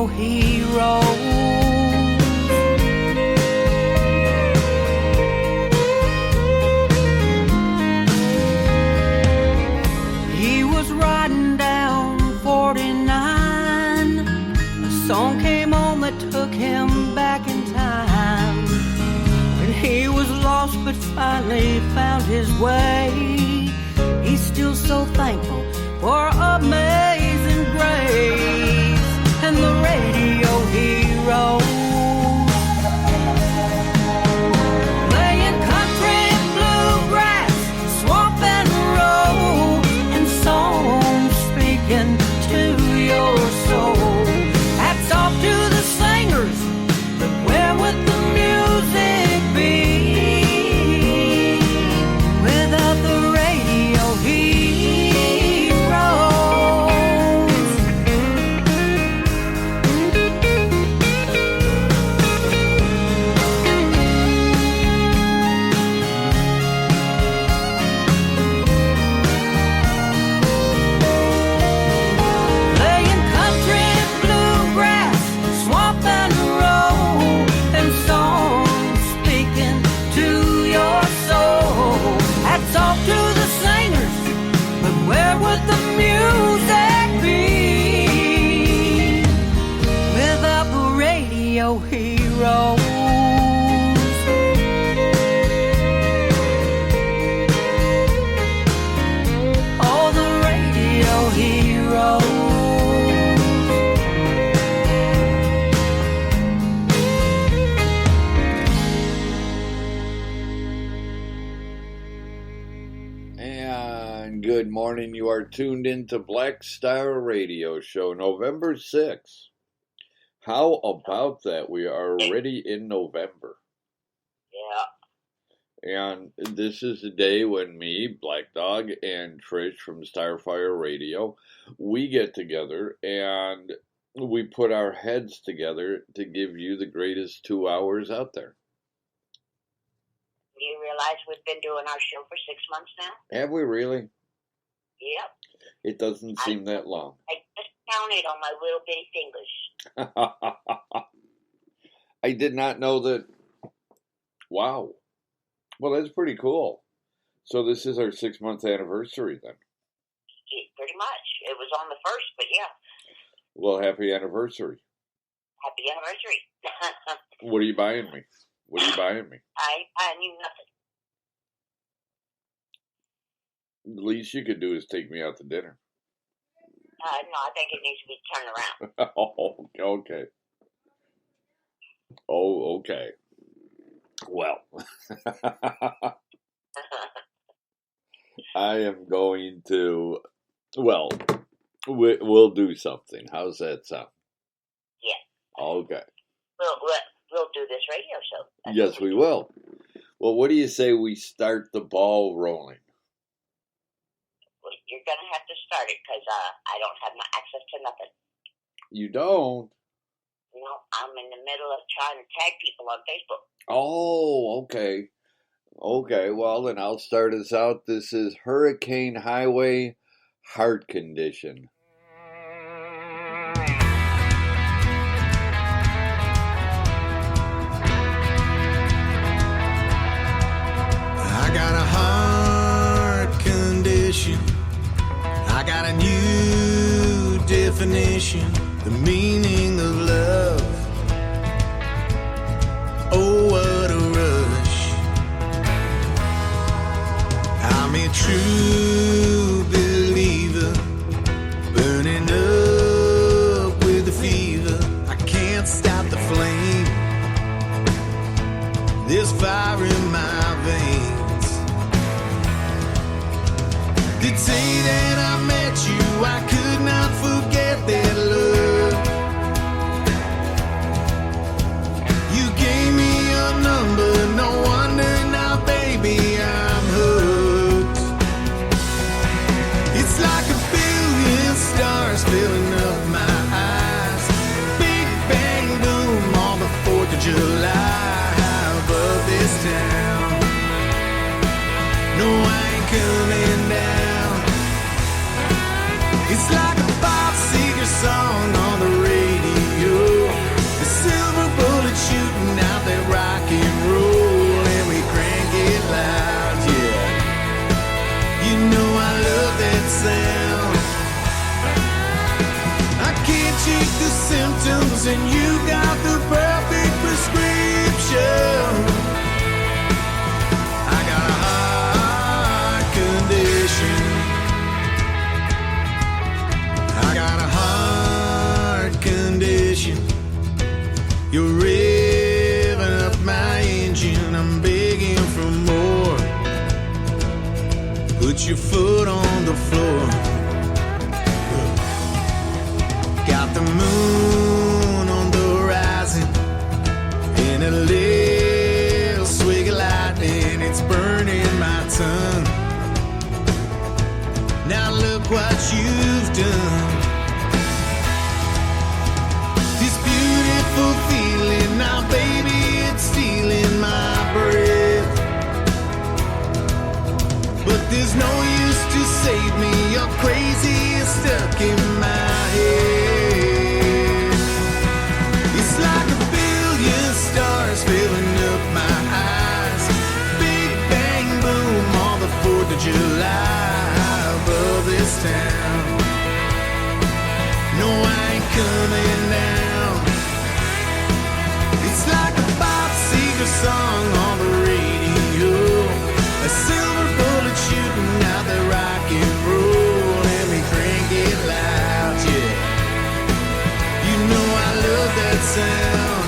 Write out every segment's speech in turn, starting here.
radio hero. He was riding down 49. A song came on that took him back in time. When he was lost but finally found his way, he's still so thankful for amazing grace and the radio hero. Playing country, bluegrass, swamp and road, and songs speaking to your soul. Hats off to the singers, but where would the music be without the radio heroes? Playing country, bluegrass, swamp and road, and songs speaking to your soul. Hats off to the singers, but where would the music be without the radio heroes? Oh, the radio heroes. And good morning. You are tuned into Black Star Radio Show, November 6th. How about that? We are already in November. Yeah. And this is the day when me, Black Dog, and Trish from Starfire Radio, we get together and we put our heads together to give you the greatest 2 hours out there. Do you realize we've been doing our show for 6 months now? Have we really? Yep. It doesn't seem that long. I just counted on my little bitty fingers. I did not know that. Wow. Well, that's pretty cool. So this is our 6-month anniversary then. Yeah, pretty much. It was on the 1st, but yeah. Well, happy anniversary. Happy anniversary. What are you buying me? What are you buying me? I knew nothing. The least you could do is take me out to dinner. No, I think it needs to be turned around. Oh, okay. Oh, okay. Well, I am going to, well, we'll do something. How's that sound? Yeah. Okay. We'll do this radio show. That's Yes, what we do. will. Well, what do you say we start the ball rolling? Well, you're going to have to start it because I don't have no access to nothing. You don't? You know, I'm in the middle of trying to tag people on Facebook. Oh, okay. Okay, well, then I'll start us out. This is Hurricane Highway, Heart Condition. I got a heart condition. I got a new definition, the meaning of love. Oh, what a rush. I'm a true believer, burning up with the fever. I can't stop the flame, this fire in my veins. The day that I met you, I could not forget that love. You gave me your number, no wonder now, baby, I'm hooked. shake the symptoms, and you got the perfect prescription. I got a heart condition. I got a heart condition. You're revving up my engine. I'm begging for more. Put your foot on the floor. Got the moon on the horizon, and a little swig of lightning. It's burning my tongue. Now look what you've done. This beautiful feeling, now baby, it's stealing my breath. But there's no use to save me. You're crazy, you're stuck in my head. It's like a billion stars filling up my eyes. Big bang boom on the 4th of July above this town. No, I ain't coming down. It's like a Bob Seger song on the radio. A silver bullet shooting out the rock and roll. Let me crank it loud, yeah. You know I love that sound.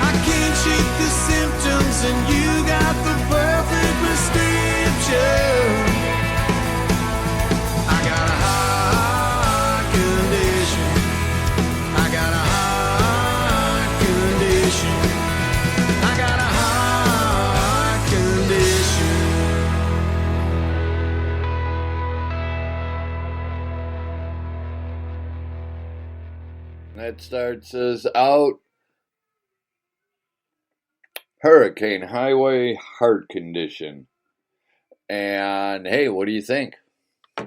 I can't shake the symptoms, and you got the perfect prescription. I got a heart condition. I got a heart condition. I got a heart condition. That starts us out. Hurricane Highway, Heart Condition. And hey, what do you think? I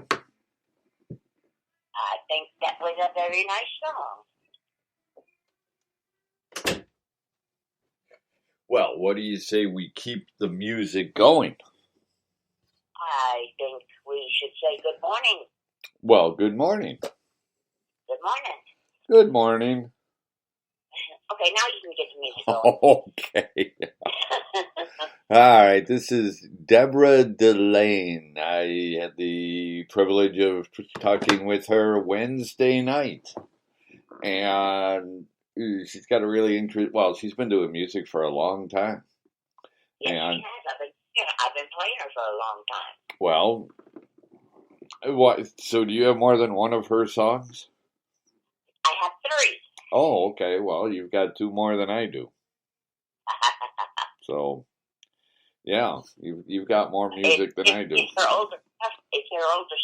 think that was a very nice song. Well, what do you say we keep the music going? I think we should say good morning. Well, good morning. Good morning. Good morning. Okay, now you can get the music going. Okay. All right, this is Deborah Delane. I had the privilege of talking with her Wednesday night. And she's got a really well, she's been doing music for a long time. Yes, And she has. I've been playing her for a long time. well, what? So do you have more than one of her songs? I have 3. Oh, okay. Well, you've got 2 more than I do. So, yeah, you've got more music than I do. It's her older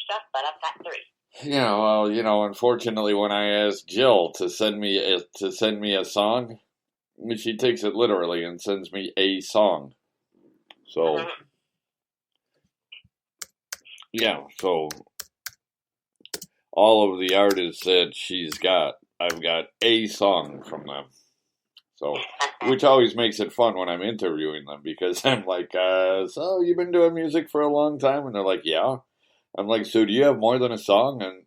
stuff, but I've got 3. Yeah, well, unfortunately, when I asked Jill to send me a song, she takes it literally and sends me a song. So, yeah, so all of the artists that I've got a song from them. So, which always makes it fun when I'm interviewing them, because I'm like, so you've been doing music for a long time? And they're like, yeah. I'm like, so do you have more than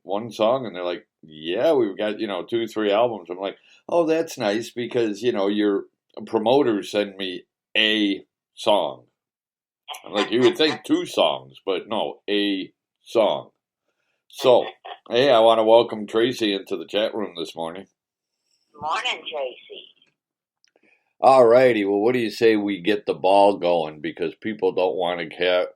one song? And they're like, yeah, we've got, 2, 3 albums. I'm like, oh, that's nice, because, your promoters send me a song. I'm like, you would think 2 songs, but no, a song. So, hey, I want to welcome Tracy into the chat room this morning. Morning, Tracy. All righty. Well, what do you say we get the ball going? Because people don't want to have...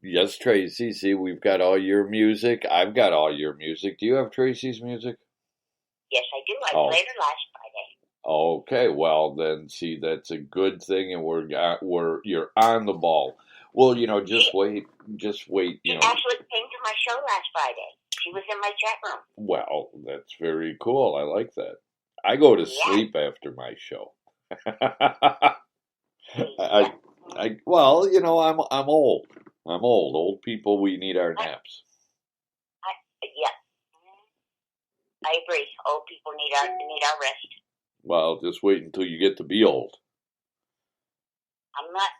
Yes, Tracy. See, we've got all your music. I've got all your music. Do you have Tracy's music? Yes, I do. I played her last Friday. Okay, well then, see, that's a good thing, and you're on the ball. Well, just wait. She actually came to my show last Friday. She was in my chat room. Well, that's very cool. I like that. I go to sleep after my show. Well, I'm old. I'm old. Old people, we need our naps. I agree. Old people need our rest. Well, just wait until you get to be old. I'm not.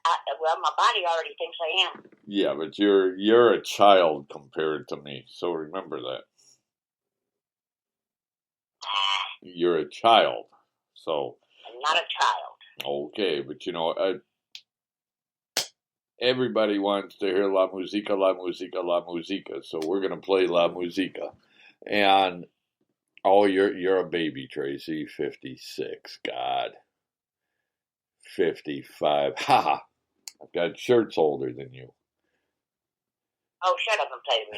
Well, my body already thinks I am. Yeah, but you're a child compared to me, so remember that. You're a child, so. I'm not a child. Okay, but everybody wants to hear La Musica, La Musica, La Musica, so we're gonna play La Musica. And you're a baby, Tracy. 56. God. 55. Ha! I've got shirts older than you. Oh, shut up and play the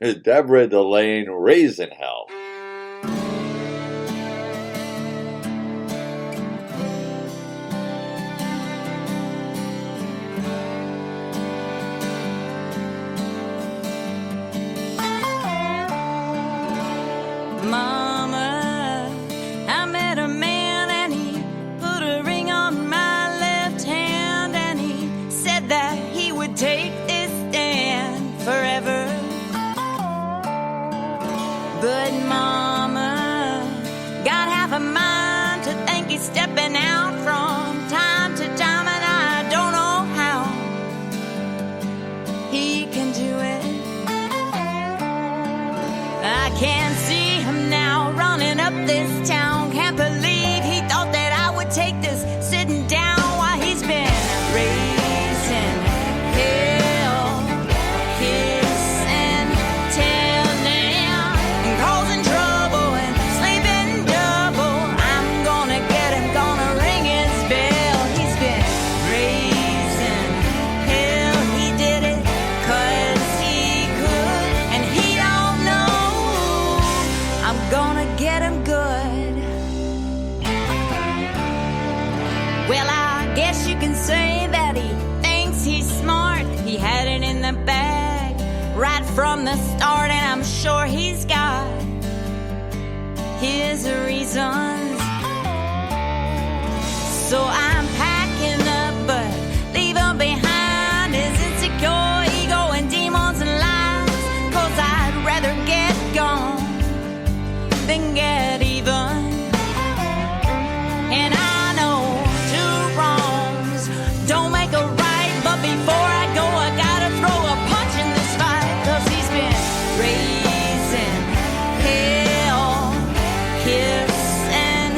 music. Deborah Delane, Raising Hell. Mama, I met a man and he put a ring on my left hand and he said that he would take this stand forever. But Mama got half a mind to think he's stepping out from time to time, and I don't know how he can do it. I can see him now running up this town. Can't believe he thought that I would take this sitting down while he's been raising hell, kissing, telling, and causing trouble and sleeping double. I'm gonna get him, gonna ring his bell. He's been raising hell. He did it 'cause he could, and he don't know I'm gonna get him good. Well, I guess you can say that he thinks he's smart. He had it in the bag right from the start, and I'm sure he's got his reasons. So I'm packing up, but leaving behind his insecure ego and demons and lies, 'cause I'd rather get gone than get even. And I know two wrongs don't make a right, but before I go I gotta throw a punch in this fight, 'cause he's been raising hell, kissing,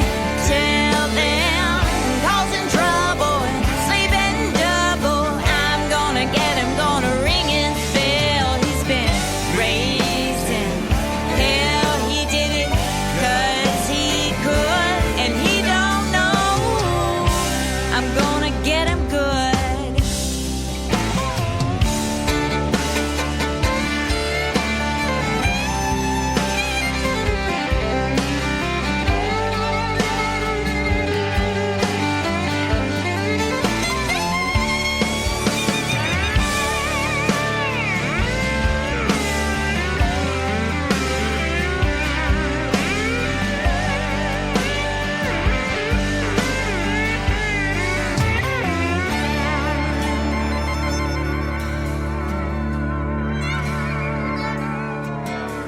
telling, causing trouble and sleeping double. I'm gonna get him, gonna ring his bell. He's been raising hell. He did it 'cause he could, and he don't know I'm gonna get him good.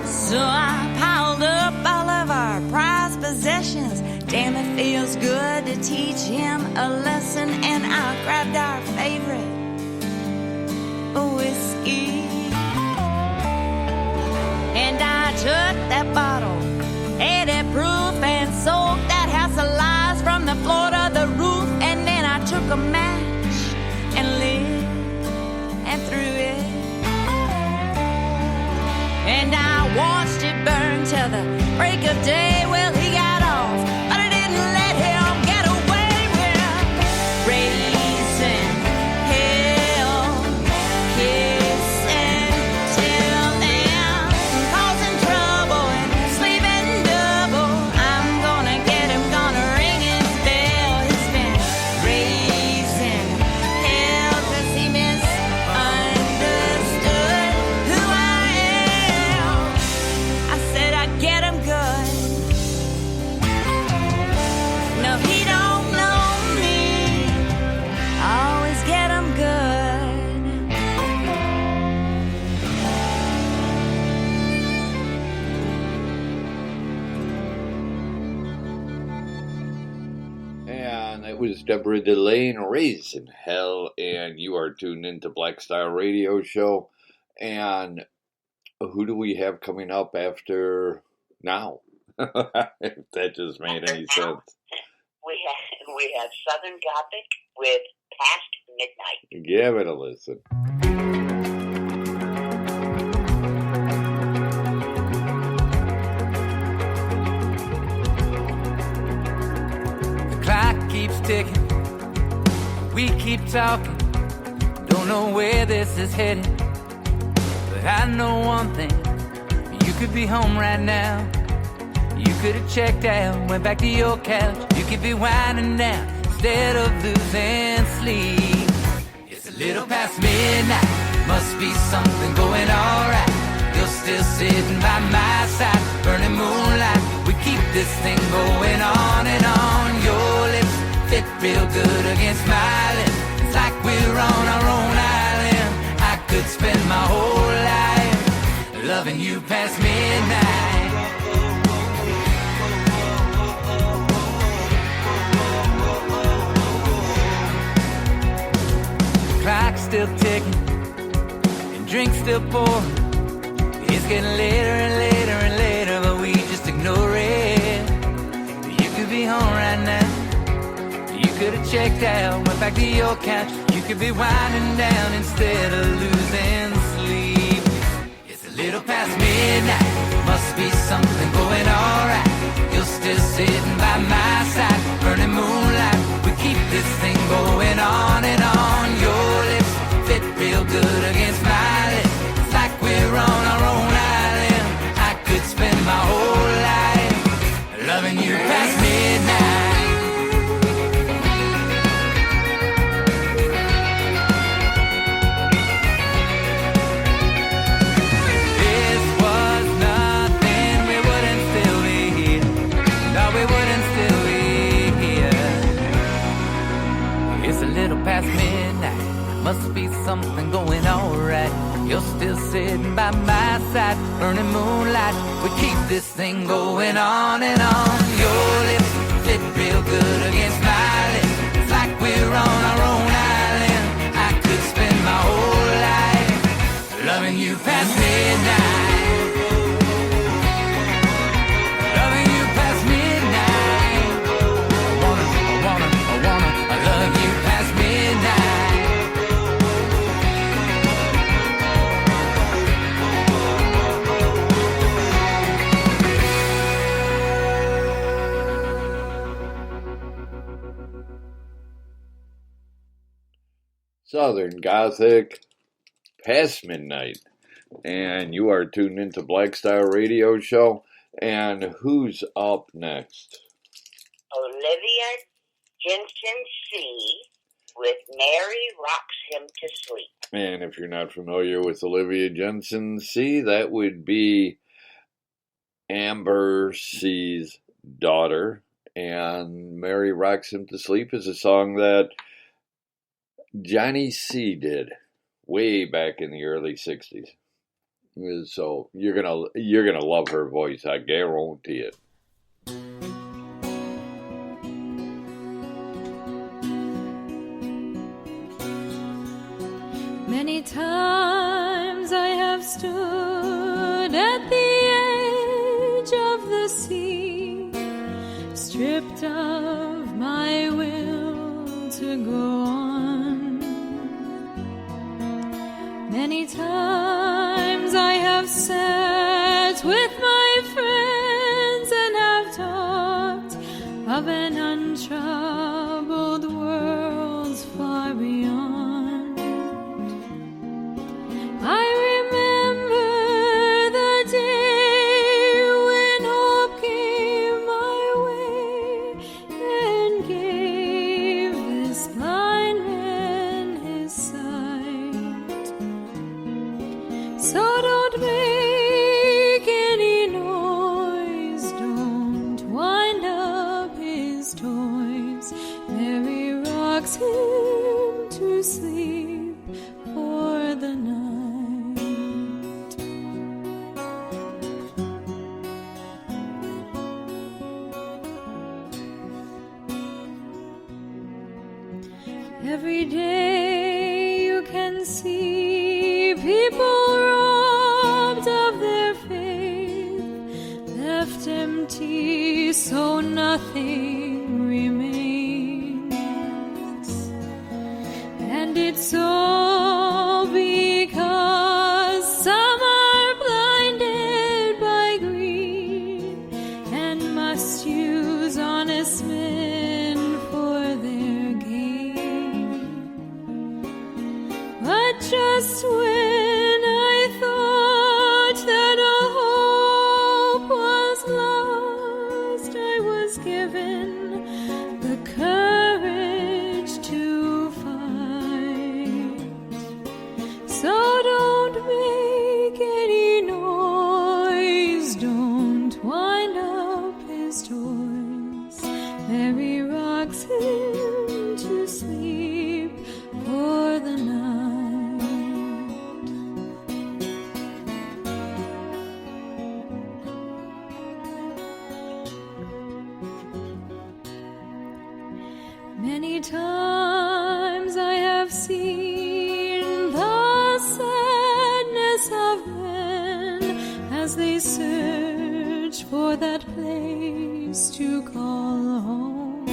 So I piled up all of our prized possessions. Damn, it feels good to teach him a lesson. And I grabbed our favorite whiskey, and I took that bottle, 80 proof, and soaked that house of lies from the floor to the roof. And then I took a match and lit and threw it, and I watched it burn till the break of day. Well, he got off, but I didn't let him get away with raising hell, kissing, telling, causing trouble and sleeping double. I'm gonna get him, gonna ring his bell. He's been raising hell 'cause he misunderstood who I am. I said I'd get him good. No, he don't know me. I always get him good. And it was Deborah Delane, Raising Hell, and you are tuned into Black Star Radio Show. And who do we have coming up after now? If that just made any sense. We have Southern Gothic with Past Midnight. Give it a listen. The clock keeps ticking, we keep talking. Don't know where this is headed, but I know one thing. You could be home right now. You could have checked out, went back to your couch. You could be winding down instead of losing sleep. It's a little past midnight, must be something going alright. You're still sitting by my side, burning moonlight. We keep this thing going on and on. Your lips fit real good against my lips. It's like we're on our own island. I could spend my whole life loving you past midnight. Clock's still ticking and drinks still pouring. It's getting later and later and later, but we just ignore it. You could be home right now. You could have checked out, went back to your couch. You could be winding down instead of losing sleep. It's a little past midnight, must be something going alright. You're still sitting by my side, burning moonlight. We keep this thing going on and on. Your lips fit real good against my lips. It's like we're on our own island. I could spend my whole life loving you past midnight. This was nothing, we wouldn't still be here. No, we wouldn't still be here. It's a little past midnight, must be something going alright. You're still sitting by my side, burning moonlight. We keep this thing going on and on. Your lips fit real good against my lips. It's like we're on our own island. I could spend my whole life loving you past midnight. Loving you past midnight. I love you past midnight. Southern Gothic, Past Midnight. And you are tuned into Black Star Radio Show. And who's up next? Olivia Jensen C. with Mary Rocks Him to Sleep. And if you're not familiar with Olivia Jensen C., that would be Amber C's daughter. And Mary Rocks Him to Sleep is a song that Johnny C. did way back in the early 60s. So you're gonna love her voice, I guarantee it. Many times I have stood at the edge of the sea, stripped of my will to go on. Many times I have sat with my friends and have talked of an untroubled world far beyond. I remember the day when hope came my way and gave this blind man his sight. So don't make any noise, don't wind up his toys. Mary rocks him to sleep for the night. Every day you can see people robbed of their faith, left empty empty, so nothing remains. And it's all because some are blinded by greed and must use honest men for their gain. But just when I thought that all hope was lost, I was given the courage to fight. So don't make any noise, don't wind up his toys. Mary rocks him to sleep for the night. Many times I have seen the sadness of men as they search for that place to call home.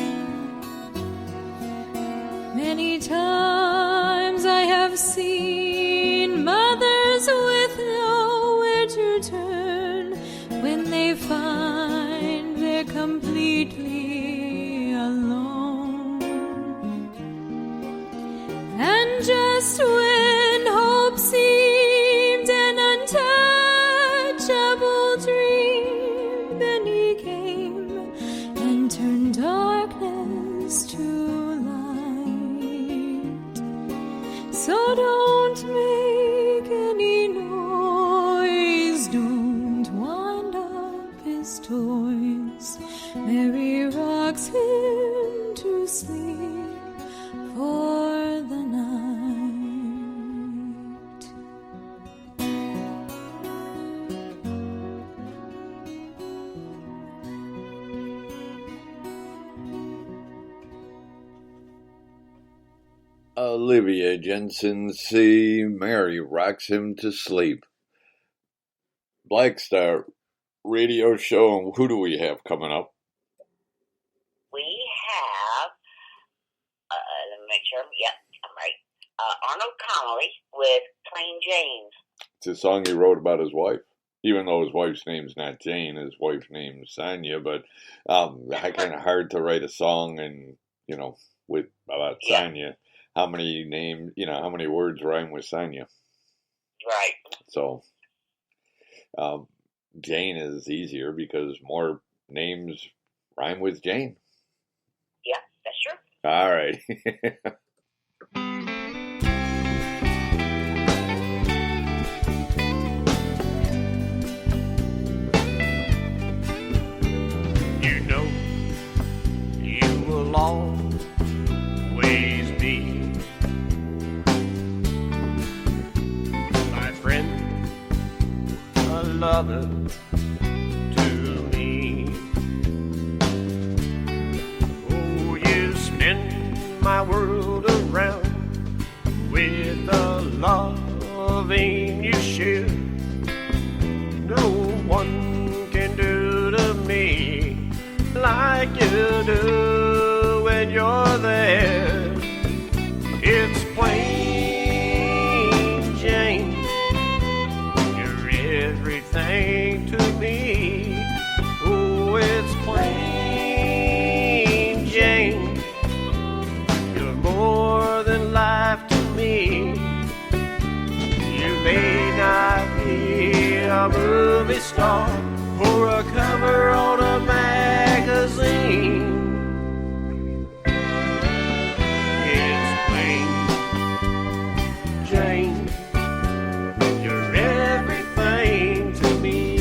Many times I have seen mothers with nowhere to turn when they find they're completely alone. And just when hope seemed an untouchable dream, then he came and turned darkness to light. So don't make any noise, don't wind up his toys. Mary rocks him to sleep for the night. Olivia Jensen C. Mary rocks him to sleep. Black Star radio show. Who do we have coming up? We have, let me make sure, yep, I'm right. Arnold Connolly with Plain Jane. It's a song he wrote about his wife. Even though his wife's name's not Jane, his wife's name's Sonia. But kind of hard to write a song and with about Sonia. How many names? How many words rhyme with Sonia? Right. So Jane is easier because more names rhyme with Jane. Yeah, that's true. All right. You know, you will always be my friend, a lover to me. Oh, you spin my world around with the loving you share. No one can do to me like you do when you're there. It's plain Jane, you're everything to me. Oh, it's plain Jane, you're more than life to me. You may not be a movie star or a cover on a magazine. It's plain Jane, you're everything to me.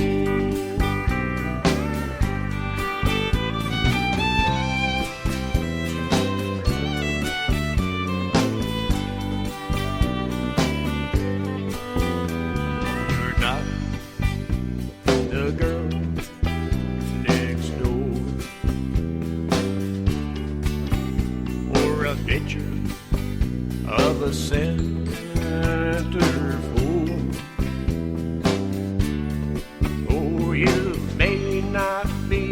You're not the girl next door, or a picture of a centerfold. Oh, you may not be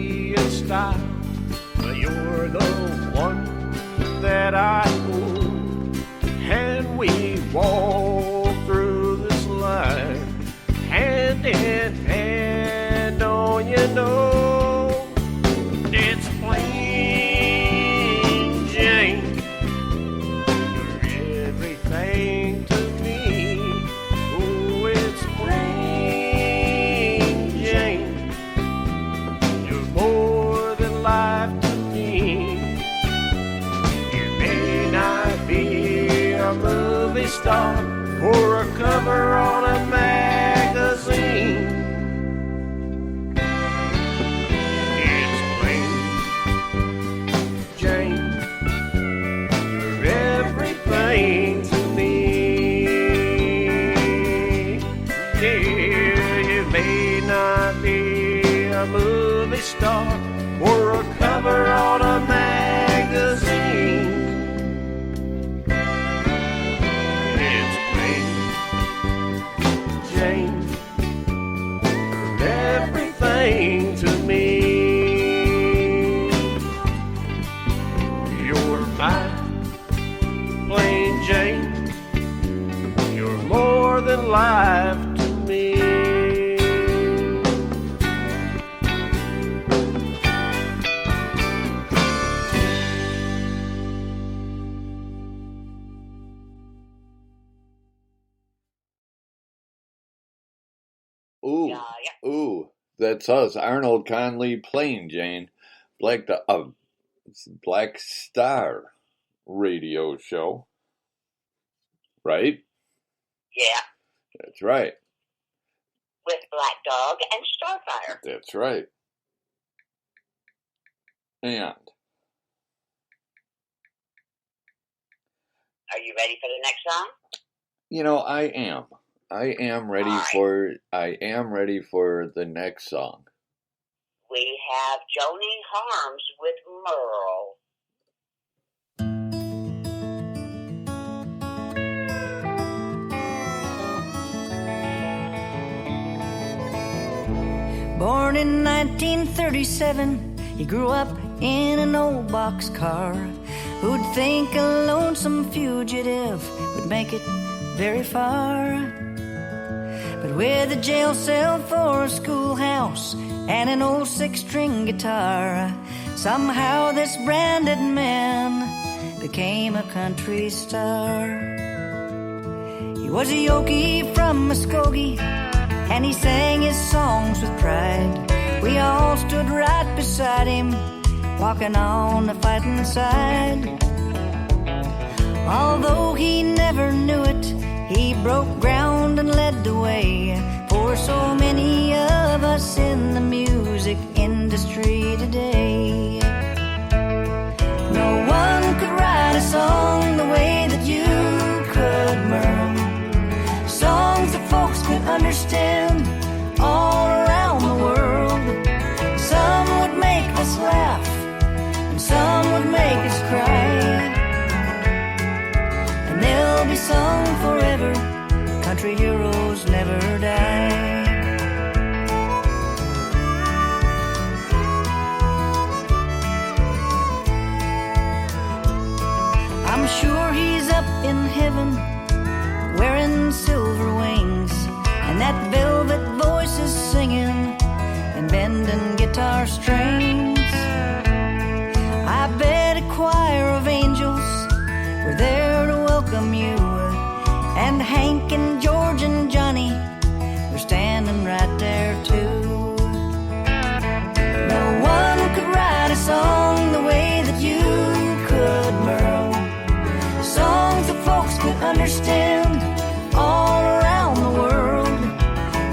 star or a cover on a magazine. It's plain Jane, you're everything to me. Yeah, you may not be a movie star or a cover on a magazine. It's plain Jane, you're everything to me. You're my plain Jane, you're more than life to me. Ooh, ooh, that's us, Arnold Conley, Plain Jane, Black Star Radio Show, right? Yeah, That's right. with Black Dog and Starfire. That's right. And Are you ready for the next song? you know, I am ready All right. for the next song. We have Joni Harms with Merle. Born in 1937, he grew up in an old boxcar. Who'd think a lonesome fugitive would make it very far? But with a jail cell for a schoolhouse and an old six-string guitar, somehow this branded man became a country star. He was a Yokie from Muskogee, and he sang his songs with pride. We all stood right beside him, walking on the fighting side. Although he never knew it, he broke ground and led the way for so many of us in the music industry today. No one could write a song the way that you could, Merle. Songs that folks could understand all around the world. Some would make us laugh, and some would make us cry. And they'll be sung forever. Country heroes never die. I'm sure he's up in heaven, wearing silver wings, and that velvet voice is singing and bending guitar strings. I bet a choir of angels were there to welcome you, and Hank and George and Johnny were standing right there too. No one could write a song the way that you could, Merle. Songs that folks could understand all around the world.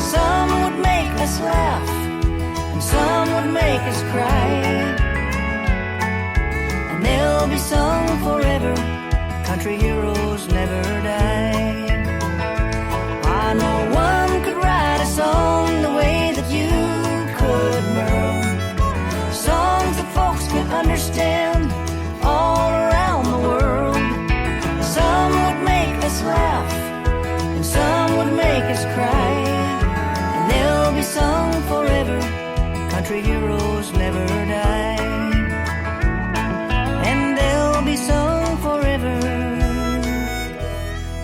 Some would make us laugh, and some would make us cry. And they'll be sung forever. Country heroes never die. I know one could write a song the way that you could, Merle. Songs that folks could understand all around the world. Some would make us laugh, and some would make us cry. And they'll be sung forever. Country heroes never die. And they'll be sung forever.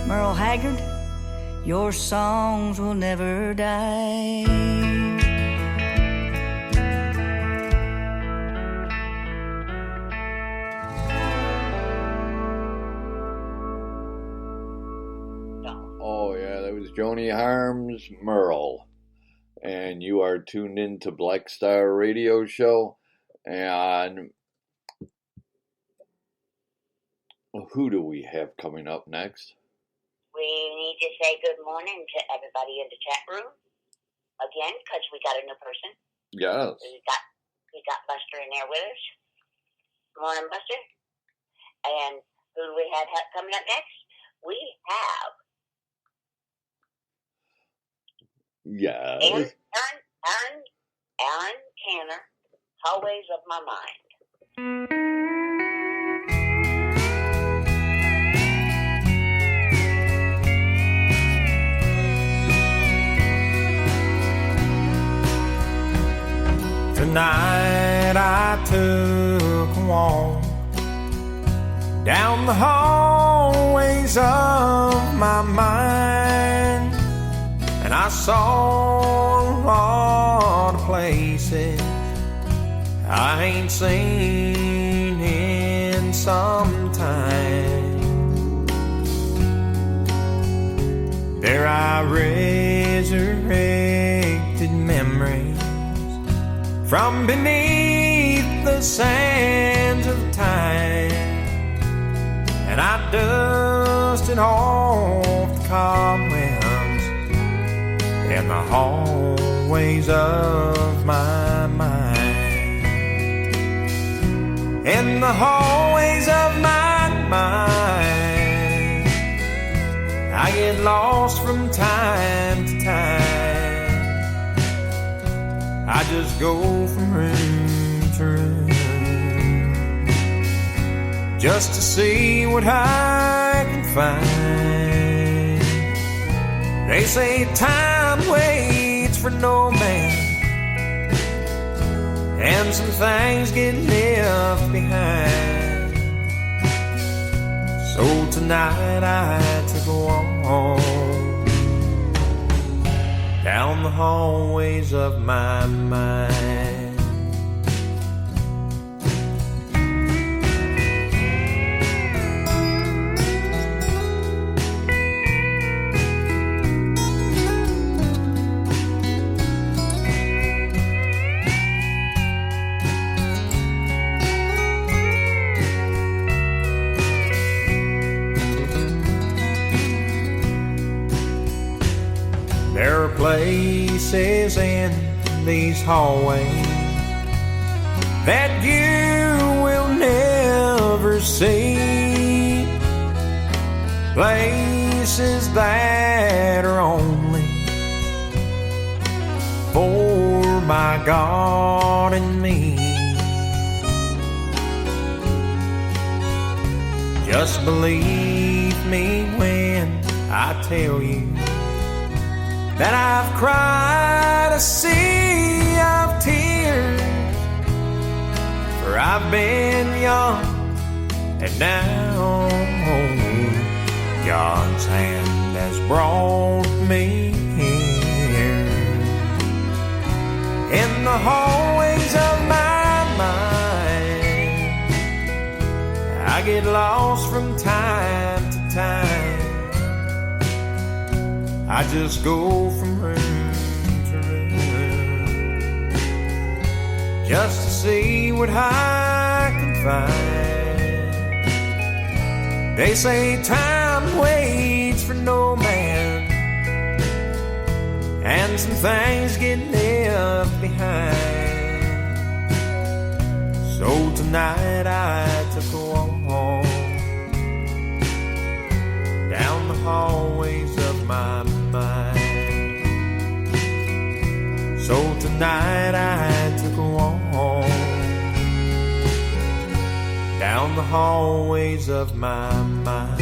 Merle Haggard, your songs will never die. Oh yeah, that was Joni Harms, Merle. And you are tuned in to Black Star Radio Show. And who do we have coming up next? we need to say good morning to everybody in the chat room again, because we got a new person. Yes. We got Buster in there with us. Good morning, Buster. And who do we have coming up next? We have Yes. Aaron Tanner, Hallways of My Mind. Tonight I took a walk down the hallways of my mind, and I saw a lot of places I ain't seen in some time. There I resurrected memories from beneath the sands of time, and I dusted off the cobwebs in the hallways of my mind. In the hallways of my mind, I get lost from time to time. I just go from room to room just to see what I can find. They say time waits for no man, and some things get left behind. So tonight I took a walk down the hallways of my mind. There are places in these hallways that you will never see, places that are only for my God and me. Just believe me when I tell you that I've cried a sea of tears, for I've been young and now God's hand has brought me here. In the hallways of my mind, I get lost from time to time. I just go from room to room just to see what I can find. They say time waits for no man, and some things get left behind. So tonight I took a walk down the hallways of my mind. So tonight I took a walk down the hallways of my mind.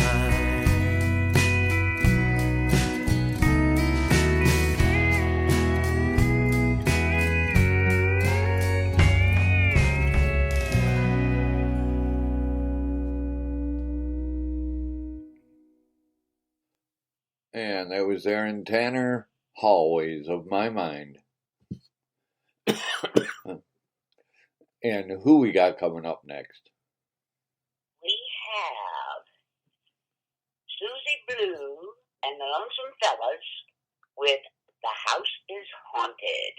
And that was Aaron Tanner, Hallways of My Mind. And who we got coming up next? We have Susie Blue and the Lonesome Fellas with The House is Haunted.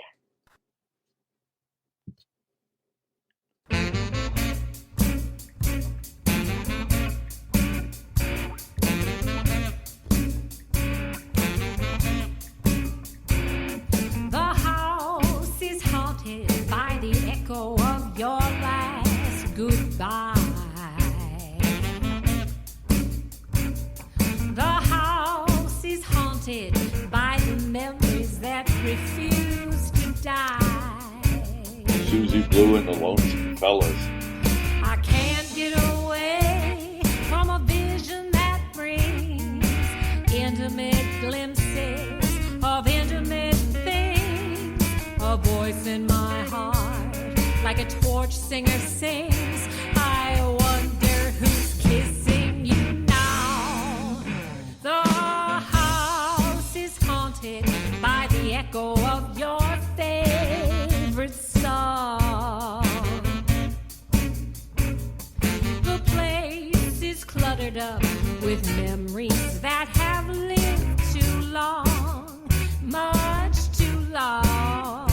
is haunted by the echo of your last goodbye. The house is haunted by the memories that refuse to die. Susie Blue and the Lonesome Fellas. I can't get away from a vision that brings intimate glimpses of intimate things. A voice in my heart, like a torch singer sings. I wonder who's kissing you now. The house is haunted by the echo of your favorite song. The place is cluttered up with memories that have lived too long, much too long.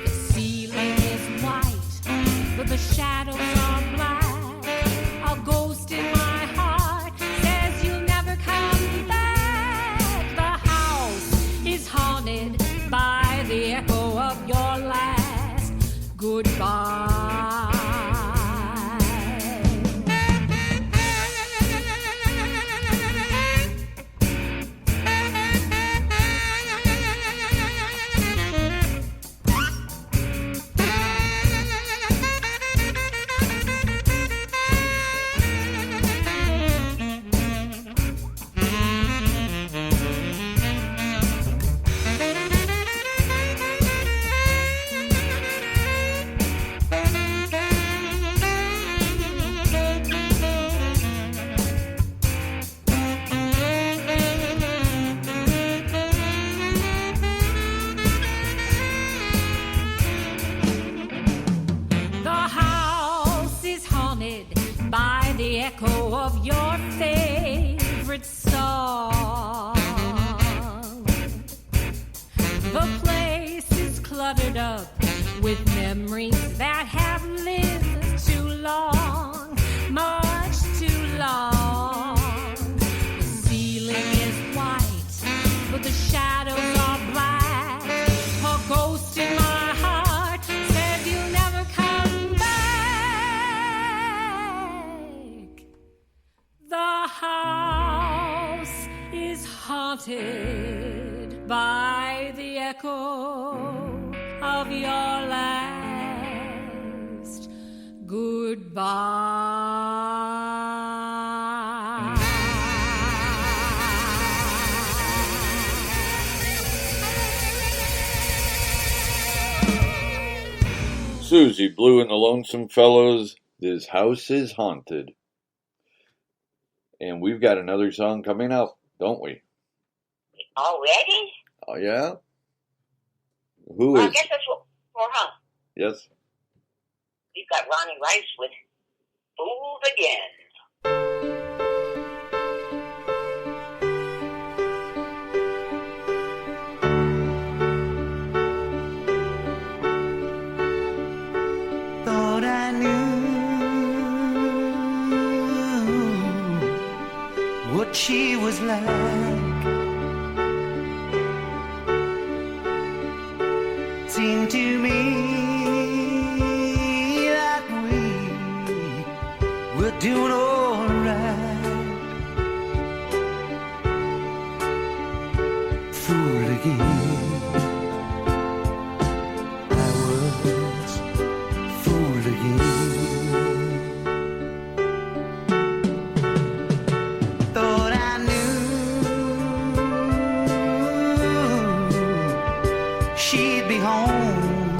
The ceiling is white, but the shadows are black. A ghost in my heart says you'll never come back. The house is haunted by the echo of your last goodbye. By the echo of your favorite song. The place is cluttered up with memories that have lived too long, much too long. The ceiling is white, but the shadows are black. A ghost in my heart says you'll never come back. The house is haunted by the echo of your last goodbye. Susie Blue and the Lonesome Fellows, This House is Haunted. And we've got another song coming up, don't we? Already? Oh, yeah? Who Well, is? I guess that's what for, huh? Yes. We've got Ronnie Rice with Fooled Again. Thought I knew what she was like. Seemed to me that we were doing all right. Fooled again. I was fooled again. Thought I knew she'd be home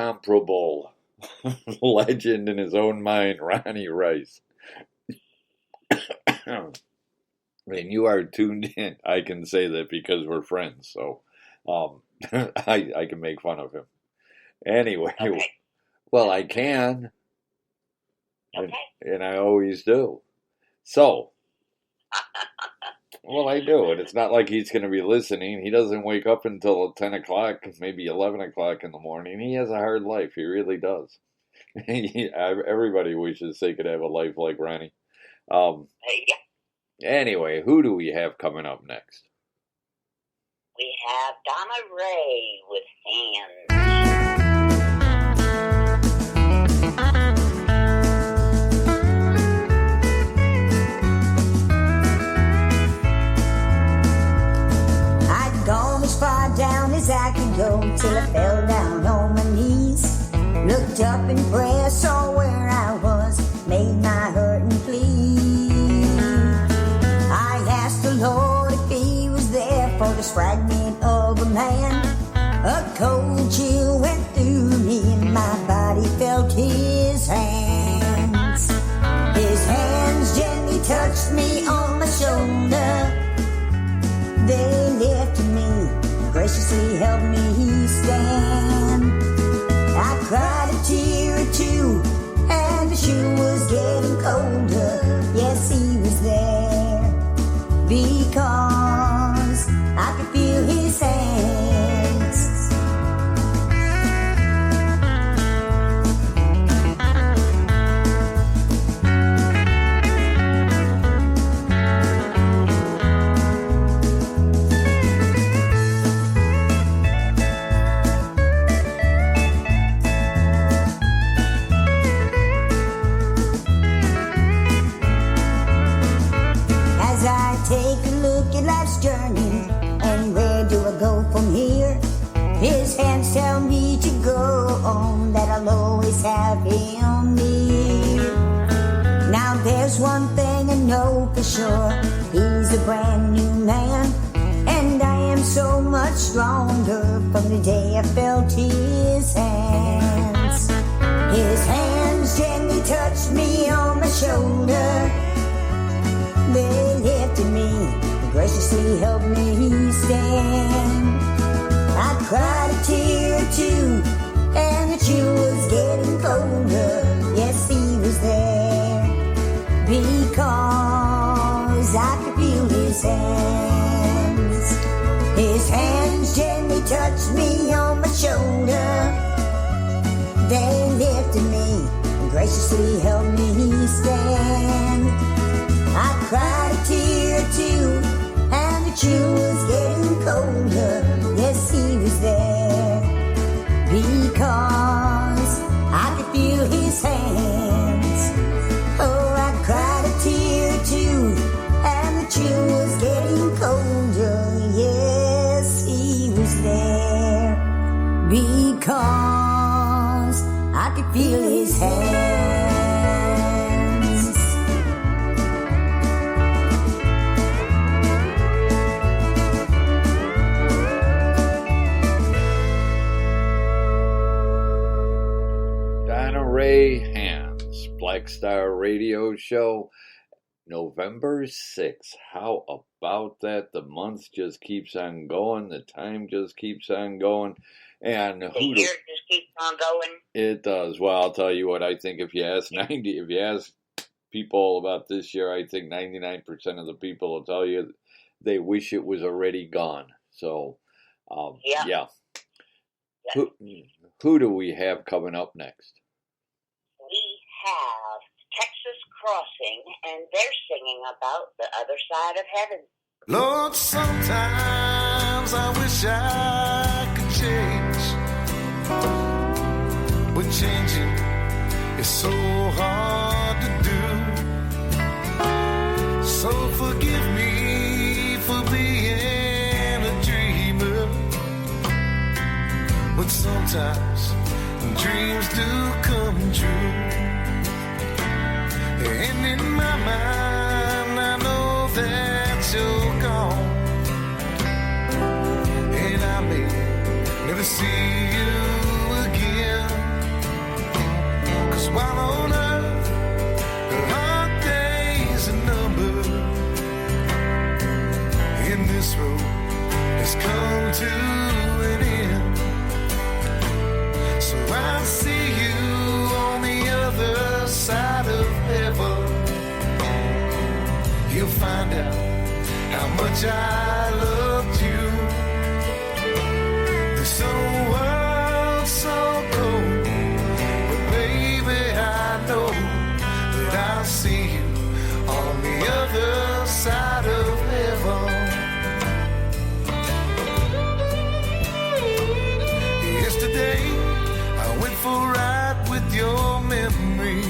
incomparable legend in his own mind, Ronnie Rice. And you are tuned in. I can say that because we're friends, so I can make fun of him. Anyway, Okay. well, I can, Okay. and I always do. So, well, I do, and it's not like he's going to be listening. He doesn't wake up until 10 o'clock, maybe 11 o'clock in the morning. He has a hard life. He really does. Everybody wishes they could have a life like Ronnie. Yeah. Anyway, who do we have coming up next? We have Donna Ray with Hands. I'd gone as far down as I could go till I fell down on my knees. Looked up in prayer, saw where I was, made my hurting plea. I asked the Lord if He was there for this fragment of a man. A cold chill went through me and my body felt His hands. His hands gently touched me on my shoulder. They lifted me, graciously helped me stand. I cried a tear or two, and the shoe was getting colder. Yes, He was there, because I could feel His hands. As I take a look at life's journey, and where do I go from here? His hands tell me to go on, that I'll always have Him near. Now there's one thing I know for sure, He's a brand new man, and I am so much stronger from the day I felt His hands. His hands gently touched me on my shoulder. They lifted me, graciously helped me stand. I cried a tear or two, and the chill was getting colder. Yes, He was there, because I could feel His hands. His hands gently touched me on my shoulder. They lifted me, graciously helped me stand. I cried a tear or two, and the chill was getting colder. Yes, He was there, because I could feel His hands. Oh, I cried a tear or two, and the chill was getting colder. Yes, He was there, because I could feel His hands. Donna Ray Hands, Black Star Radio Show, November 6th. How about that? The month just keeps on going. The time just keeps on going. And The who year just keeps on going. it does. Well, I'll tell you what, I think if you ask people about this year, I think 99% of the people will tell you they wish it was already gone. So, Yeah. yeah. Who do we have coming up next? We have Texas Crossing, and they're singing about the other side of heaven. Lord, sometimes I wish I could change, but changing is so hard to do. So forgive me for being a dreamer, but sometimes dreams do come true. And in my mind I know that you're gone, and I may never see you again. I'll see you on the other side of heaven. You'll find out how much I loved you. This old world's so cold, but baby, I know that I'll see you on the other side of heaven. Yesterday, I went for a ride with your memory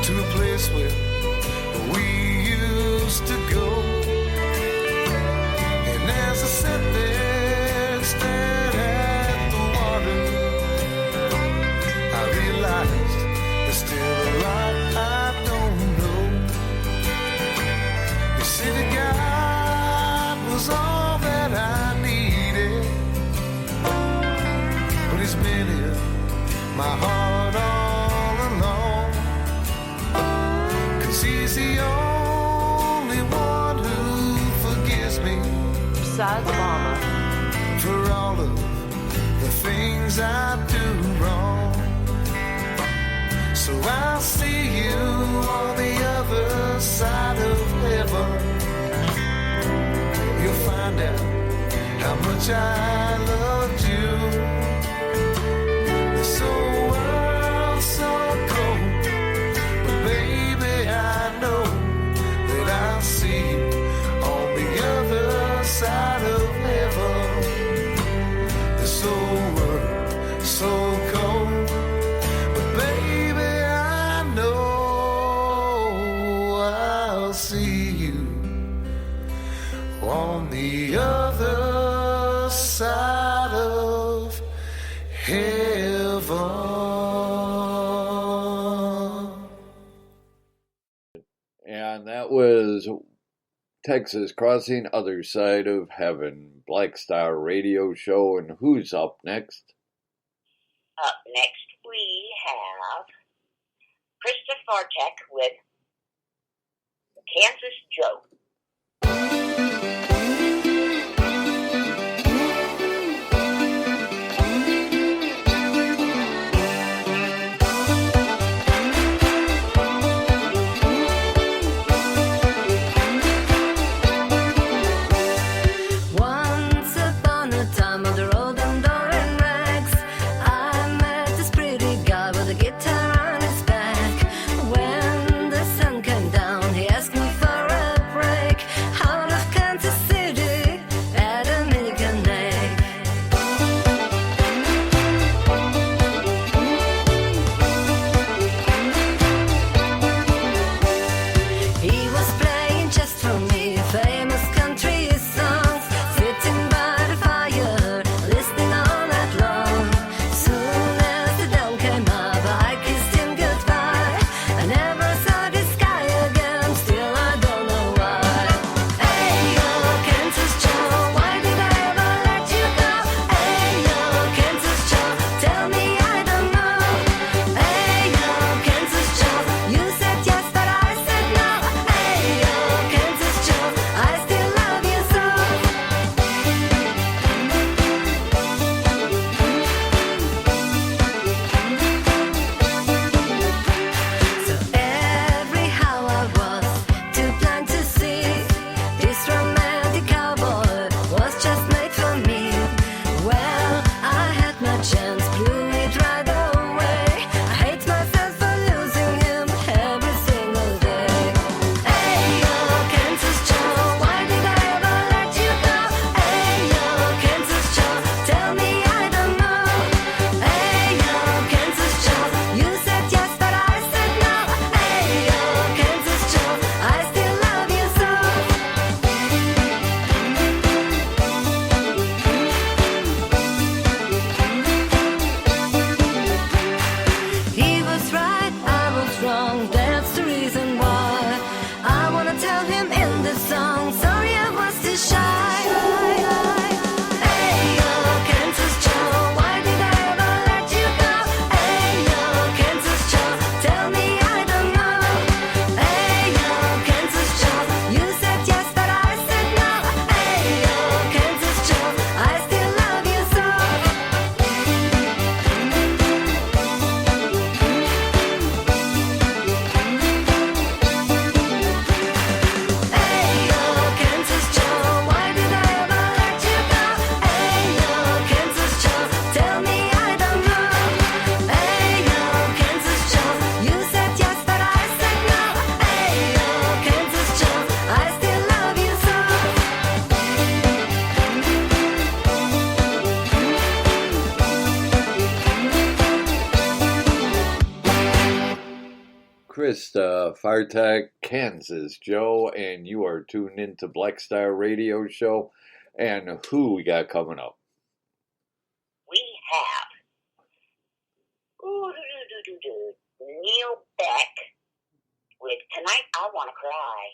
to a place where we used to go. And as I sat there and stared at the water, I realized there's still a lot I don't know. You see, the God was all that I needed, but He's been in my heart all along. 'Cause He's the only one who forgives me Besides Mama. for all of the things I do wrong. So I'll see you on the other side of heaven. You'll find out how much I loved you. This old world's so cold, but baby, I know that I'll see you on the other side of heaven. This old world so cold, but baby, I know I'll see you on the other side of heaven. And that was Texas Crossing, Other Side of Heaven, Black Star Radio Show. And who's up next? Up next, we have Krista Fartek with Kansas Joe. Once upon a time on the road and door in rags, I met this pretty guy with a guitar on his back. When the sun came down, he asked me for a break out of Kansas Harvest, Firetech, Kansas, Joe, and you are tuned into Black Star Radio Show. And who we got coming up? We have Neil Beck with Tonight I Wanna Cry.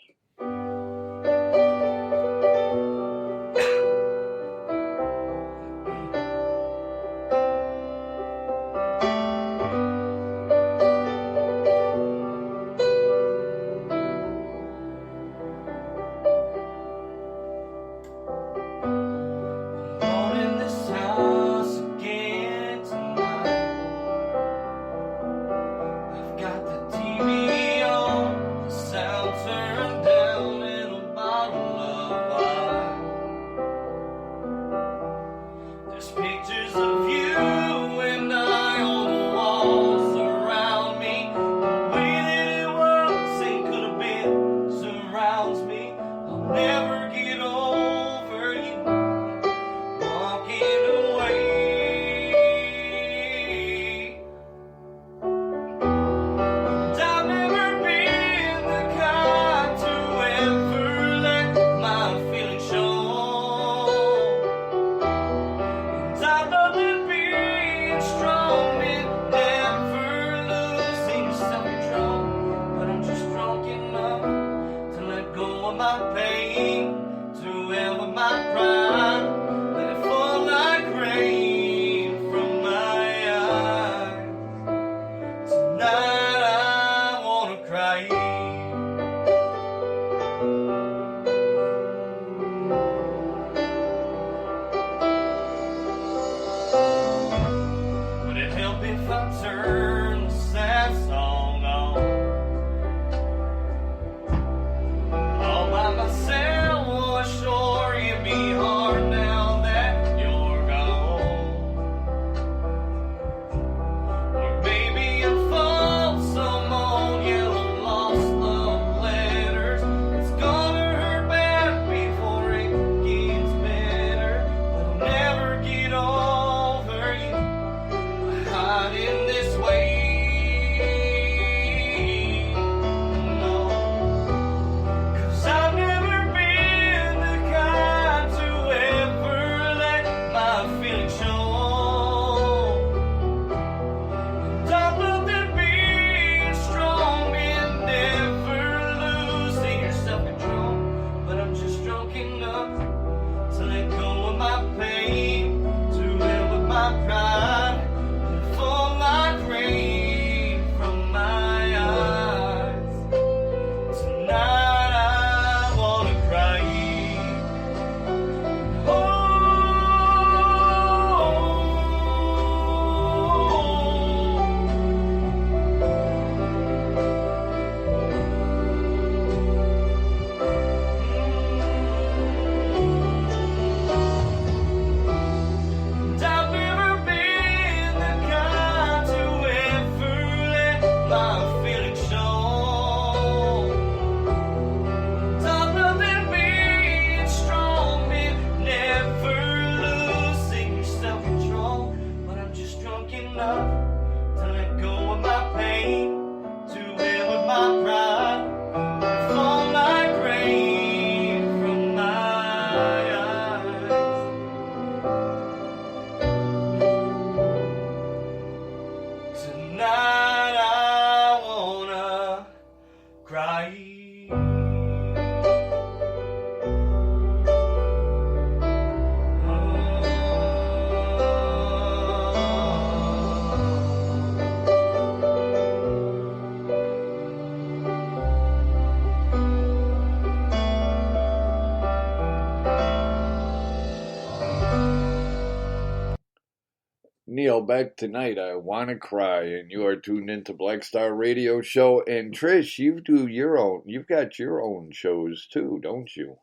Neil Beck tonight. I wanna cry, and you are tuned into Black Star Radio Show. And Trish, you've got your own shows too, don't you?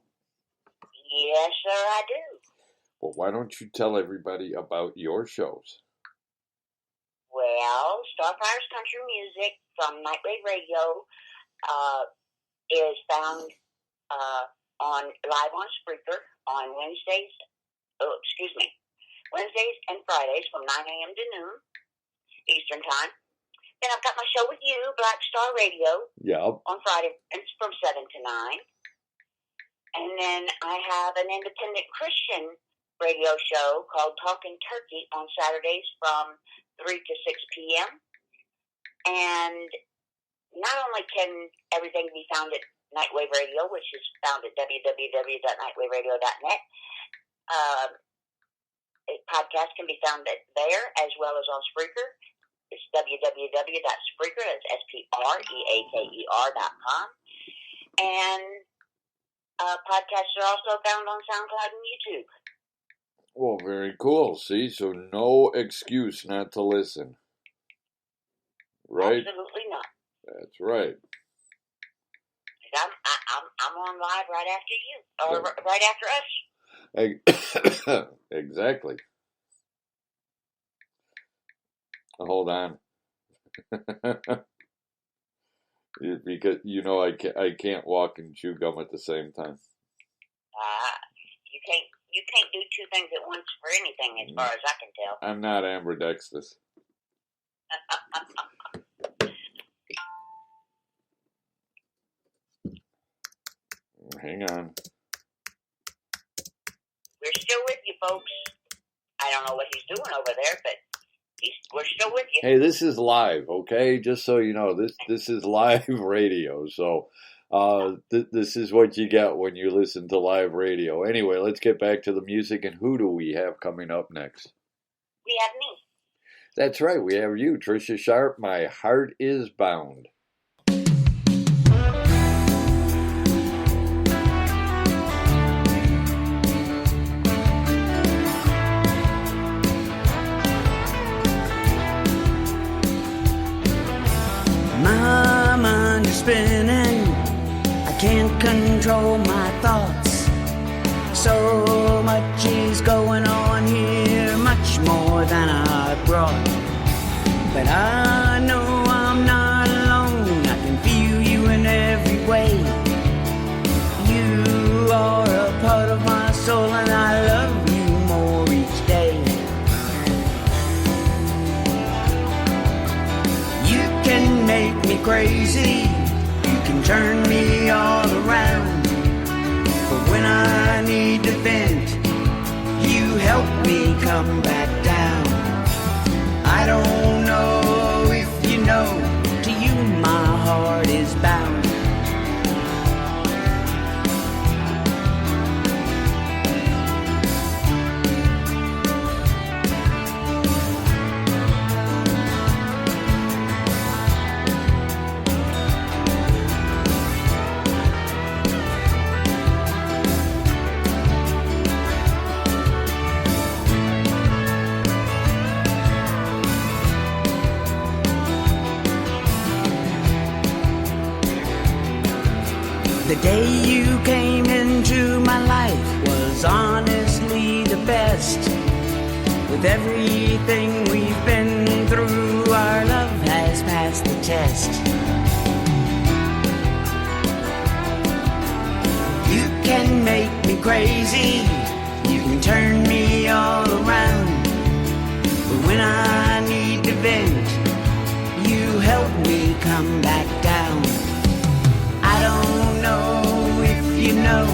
Yes, sir, I do. Well, why don't you tell everybody about your shows? Well, Starfire's Country Music from Nightwave Radio is found live on Spreaker on Wednesdays and Fridays from 9 a.m. to noon Eastern Time. Then I've got my show with you, Black Star Radio, Yep. on Friday. It's from 7 to 9. And then I have an independent Christian radio show called Talking Turkey on Saturdays from 3 to 6 p.m. And not only can everything be found at Nightwave Radio, which is found at www.nightwaveradio.net, a podcast can be found there as well as on Spreaker. It's www.spreaker, that's SPREAKER.com. And podcasts are also found on SoundCloud and YouTube. Well, very cool. See, so no excuse not to listen. Right? Absolutely not. That's right. I'm on live right after you, or right after us. Exactly. Hold on. Because I can't walk and chew gum at the same time. You can't do two things at once for anything, as far as I can tell. I'm not ambidextrous. Hang on. We're still with you, folks. I don't know what he's doing over there, but we're still with you. Hey, this is live, okay? Just so you know, this is live radio. So this is what you get when you listen to live radio. Anyway, let's get back to the music. And who do we have coming up next? We have me. That's right. We have you, Trisha Sharp. My Heart is Bound. My mind is spinning, I can't control my thoughts. So much is going on here, much more than I brought. But I know I'm not alone, I can feel you in every way. You are a part of my soul and I love you more each day. You can make me crazy, you can turn me all around. But when I need to vent, you help me come back down. I don't know if you know, to you my heart is bound. The day you came into my life was honestly the best. With everything we've been through, our love has passed the test. You can make me crazy, you can turn me all around. But when I need to vent, you help me come back down. I don't know if you know,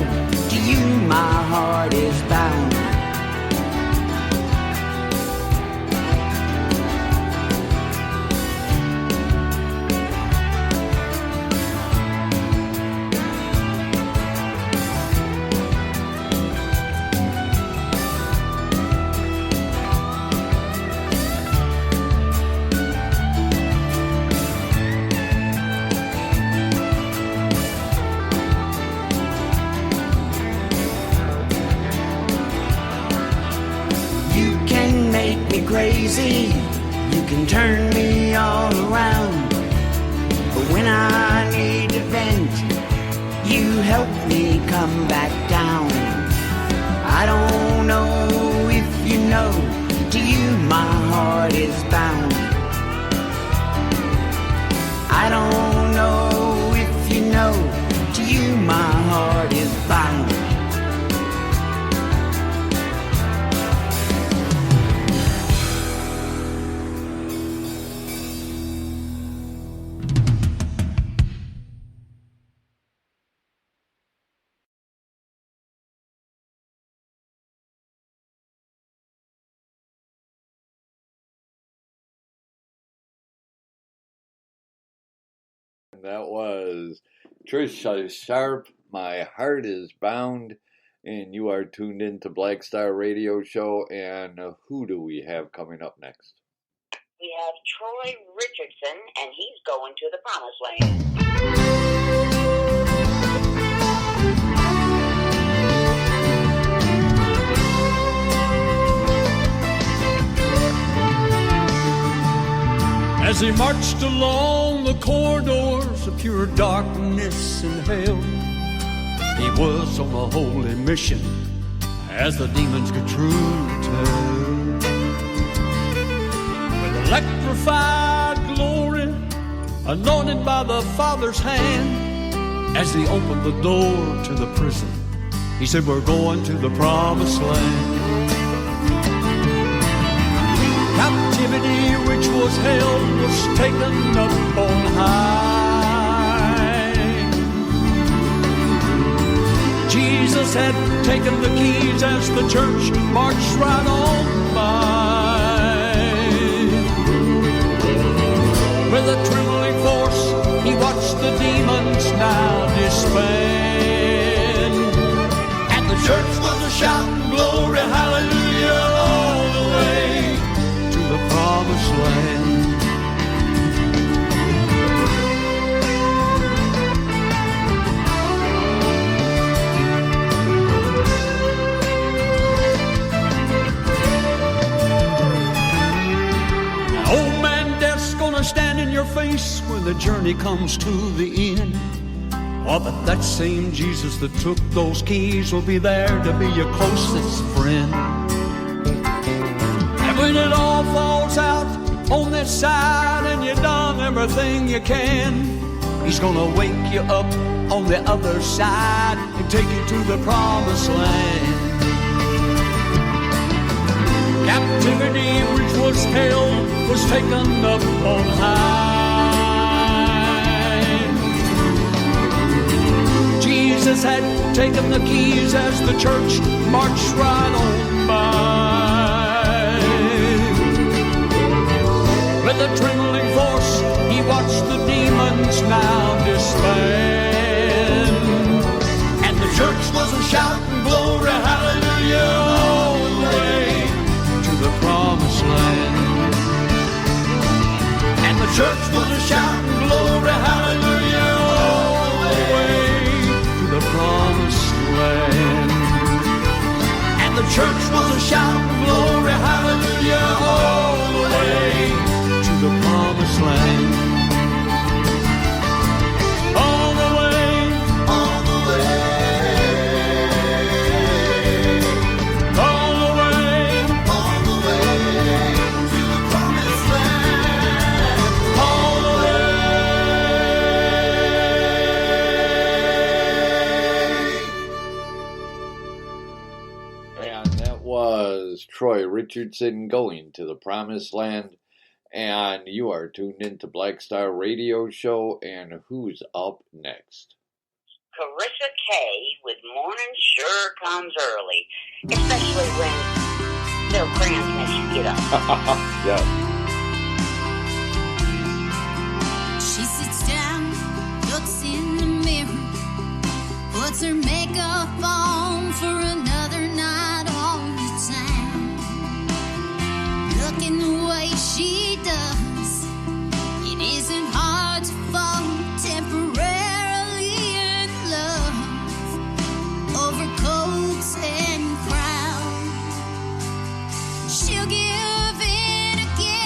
to you my heart is bound. Crazy, you can turn me all around. But when I need to vent, you help me come back down. I don't know if you know, to you my heart is bound. I don't know if you know, to you my heart is bound. that was Trish Sharp, My Heart is Bound, and you are tuned in to Black Star Radio Show. And who do we have coming up next? We have Troy Richardson, and he's going to the Promised Land. As he marched along the corridors of pure darkness and hell, he was on a holy mission, as the demons could truly tell. With electrified glory, anointed by the Father's hand, as he opened the door to the prison, he said, we're going to the Promised Land. Captivity, which was hell, was taken up on high. Jesus had taken the keys as the church marched right on by. With a trembling force, he watched the demons now disband. And the church was a shouting glory, hallelujah, all the way to the Promised Land. Now, old man Death's gonna stand in your face when the journey comes to the end. Oh, but that same Jesus that took those keys will be there to be your closest friend. When it all falls out on this side and you've done everything you can, he's gonna wake you up on the other side and take you to the Promised Land. Captivity, which was hell, was taken up on high. Jesus had taken the keys as the church marched right on by. With a trembling force, he watched the demons now disband. And the church was a shouting glory, hallelujah, all the way to the Promised Land. And the church was a shouting glory, hallelujah, all the way to the Promised Land. And the church was a shouting glory, hallelujah, all the way the Promised Land. All the way, all the way, all the way, all the way to the Promised Land. All the way. And that was Troy Richardson, Going to the Promised Land. And you are tuned into Black Star Radio Show, and who's up next? Carissa Kay with Morning Sure Comes Early, especially when little cramps makes you get up. Yeah. She sits down, looks in the mirror, puts her makeup on for another night on the town. Looking the way she does, it isn't hard to fall temporarily in love over coats and crowns. She'll give in again.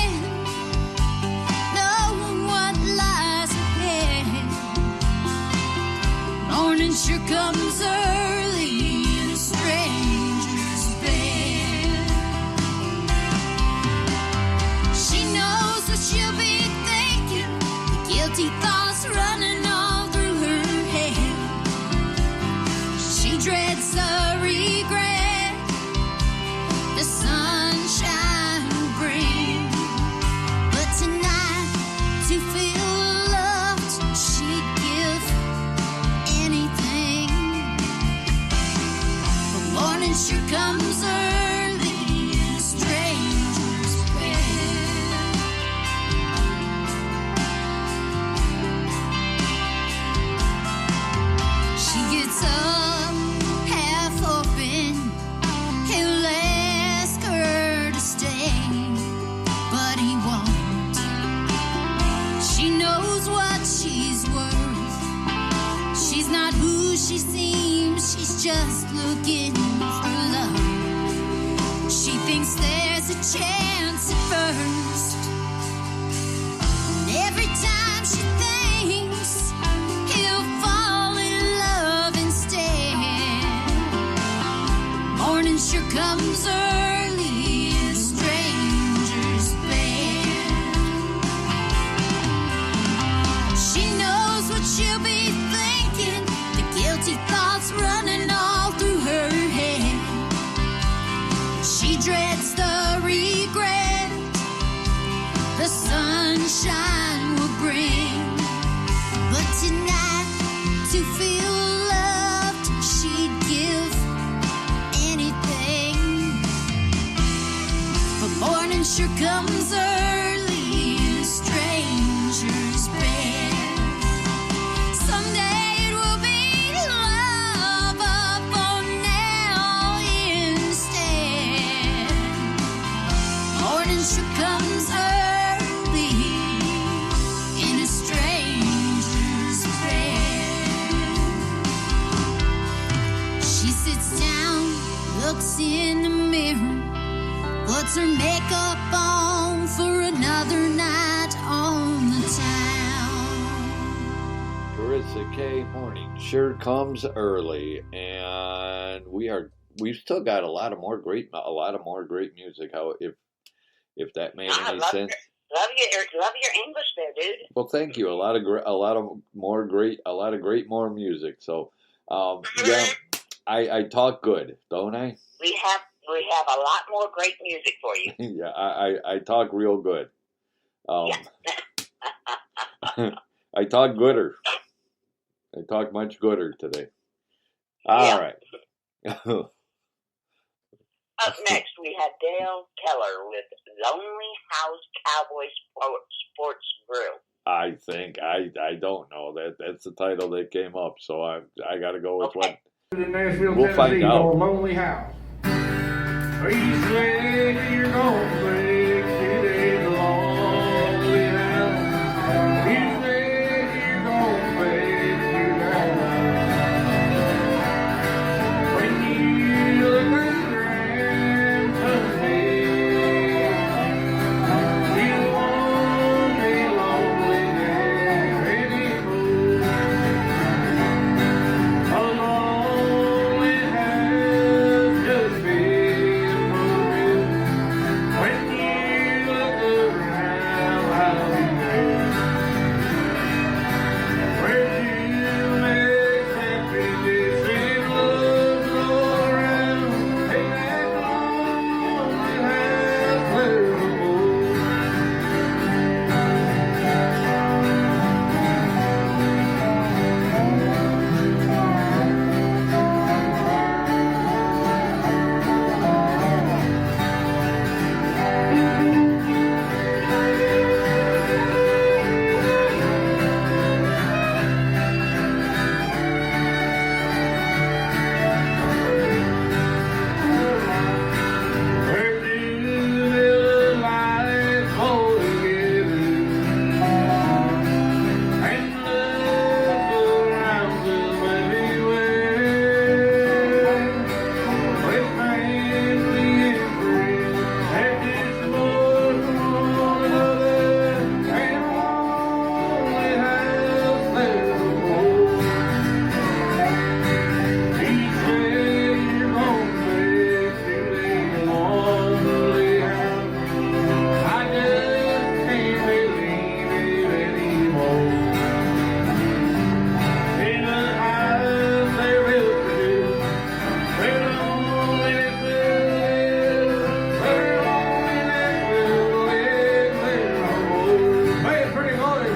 sunshine will bring. But tonight, to feel loved, she'd give anything. But morning sure comes early in a stranger's bed. Someday it will be love, but for now instead. Morning sure comes early in a stranger's bed. She sits down, looks in the mirror, puts her makeup on for another night on the town. Carissa K. Morning sure comes early, and we've still got a lot of more great music. How if that made I any love sense? Love your English there, dude. Well, thank you. A lot of great more music. So, yeah, I talk good, don't I? We have a lot more great music for you. Yeah, I talk real good. I talk gooder. I talk much gooder today. All right. Up next, we have Dale Keller with Lonely House Cowboy Sports Grill. I think I don't know that's the title that came up, so I got to go with what. In Nashville, We'll find Tennessee, out. called Lonely House. Each day you're gonna play 2 days lonely house. Each day you're gonna play 2 days lonely. When you look around Sunday, you won't be lonely anymore. A lonely house just been broken. When you look around, I'll be there. Where you make happiness and love go around. Hey, that lonely house where the Where do little lights hold together and love surrounds us everywhere? With family and friends that disappoint one another and lonely house there's a hole. Each day you're gonna play 2 days lonely house. I just can't believe it anymore. In a house they will produce where loneliness will live, where loneliness will live, there's no more. Hey, it's pretty good.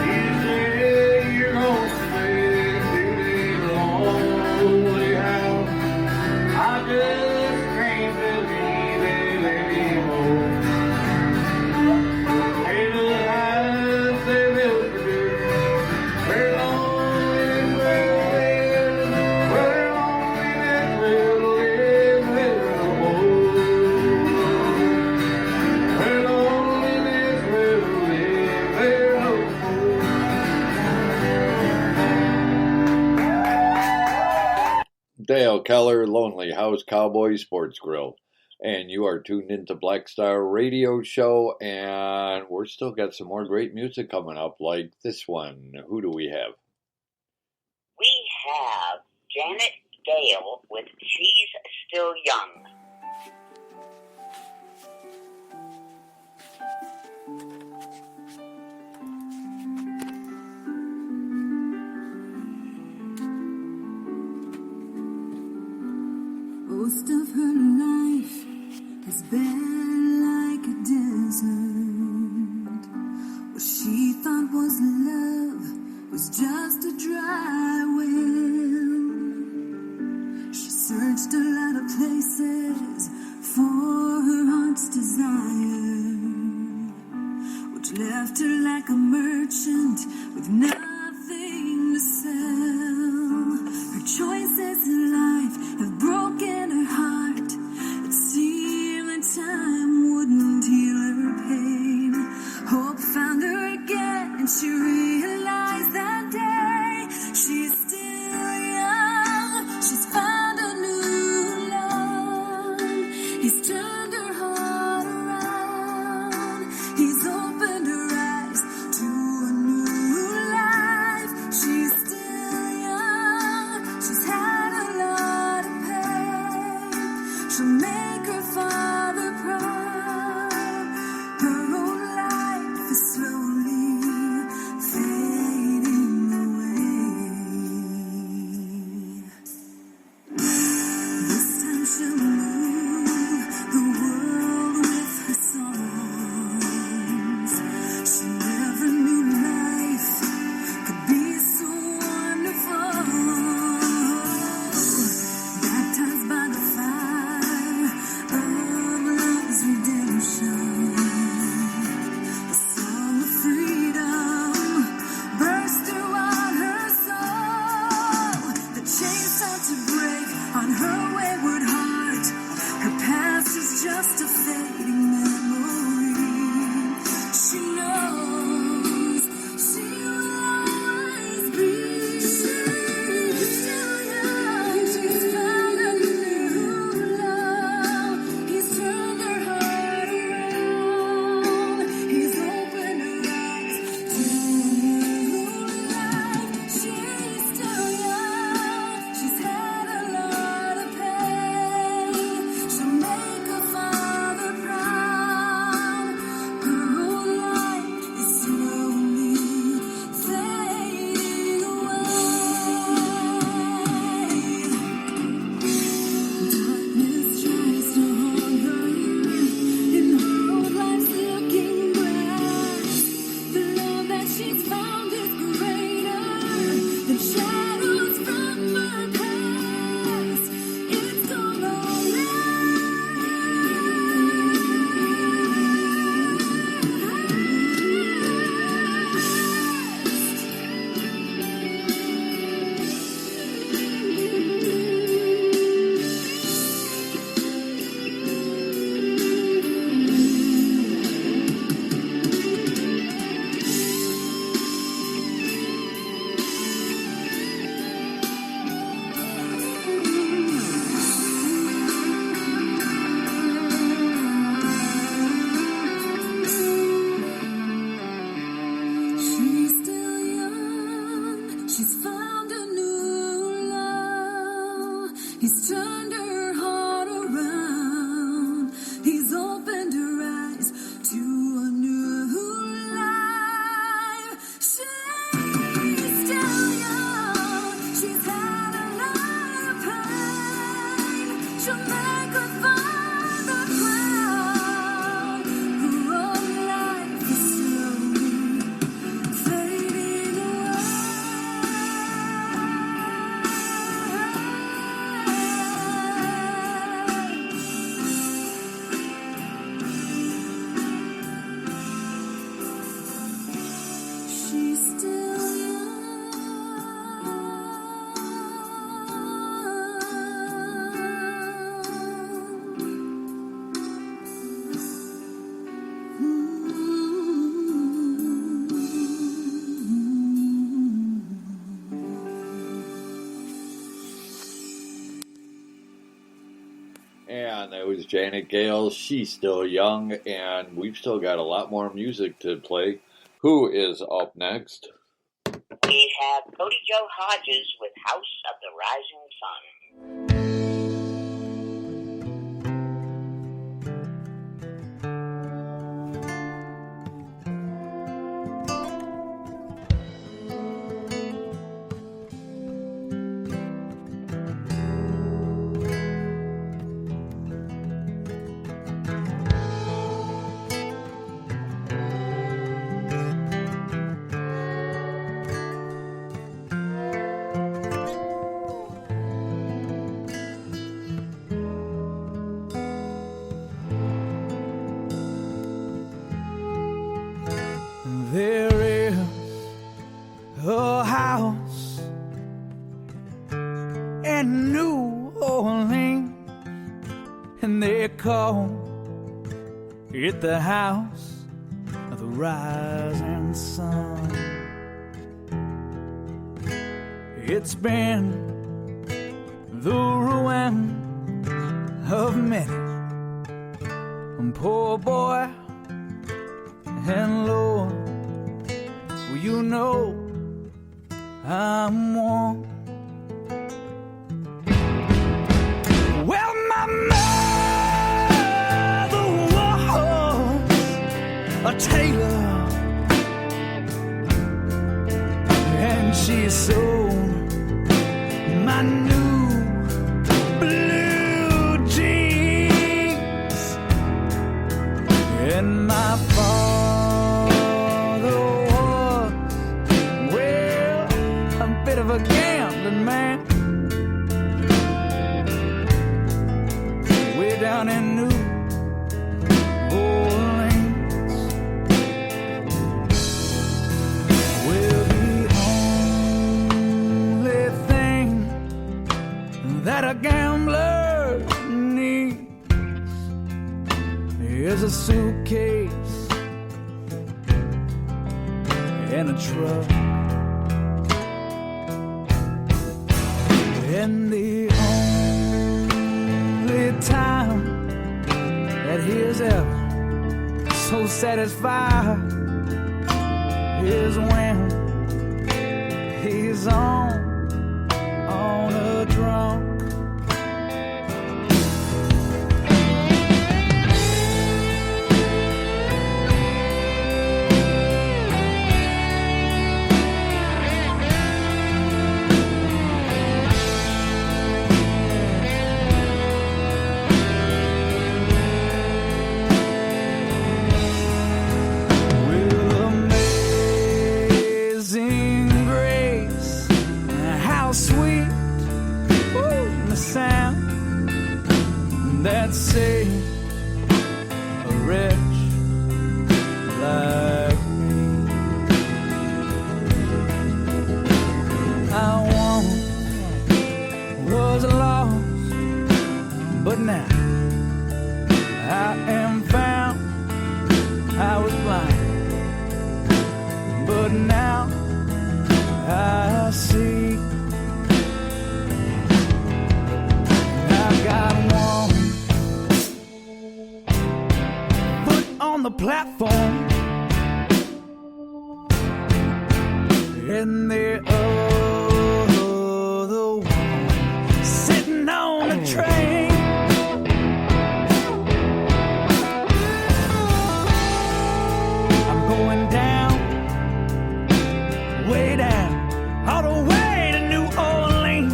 You say you're gonna stay 2 days lonely house. I just can't believe it anymore. In a house they will produce where loneliness will live, where loneliness will live, there's no more. Where loneliness will live, there's no more. Dale Keller, Lonely House Cowboy Sports Grill. And you are tuned into Black Star Radio Show, and we're still got some more great music coming up, like this one. Who do we have? have Janet Gale with She's Still Young. Most of her life has been like a desert. What she thought was love was just a dry well. She searched a lot of places for her heart's desire, which left her like a merchant with nothing to sell. Her choices in life have broken her heart. It seemed that time wouldn't heal her pain. Hope found her again, and she realized that day she's still young. She's found a new love. He's turned her heart around. He's opened her eyes to a new life. She's still young. She's had a lot of pain. She'll make her father proud. Her own life is slowly fading away. This time she'll move the world with her songs. She never knew life could be so wonderful. Baptized by the fire of love's redemption, the song of freedom burst throughout her soul. The chains start to break on her wayward heart. Her past is just a fading memory. She knows she will always be still young. She's found a new love. He's turned her heart around. He's opened her eyes to a new life. She's still young. She's had a lot of pain. She'll make her father proud. Her whole life is slowly fading away. Darkness tries to haunt her in her old life's looking glass. The love that she's found is greater than shadows from her past. It's gonna She's still young. She's found a new love. He's turned her heart around. He's opened her eyes to a new life. She's still young. She's had a lot of pain. She'll make her father proud. Her own life is slowly fading away. She's still And that was Janet Gale. She's still young, and we've still got a lot more music to play. Who is up next? we have Cody Joe Hodges with House of the Rising Sun. There is a house in New Orleans, and they call it the House of the Rising Sun. It's been the ruin of many, poor boy and Lord. Well, you know I'm one. Well, my mother was a tailor, and she sold my new blue jeans, and my of a gambling man way down in New Orleans. Well, the only thing that a gambler needs is a suitcase and a truck. And the only time that he is ever so satisfied is when he's on a drunk. That saved a wretch like me. I once was lost, but now I am found. I was blind, but now I see. I've got one on the platform, and the other one sitting on the train. I'm going down, way down, all the way to New Orleans,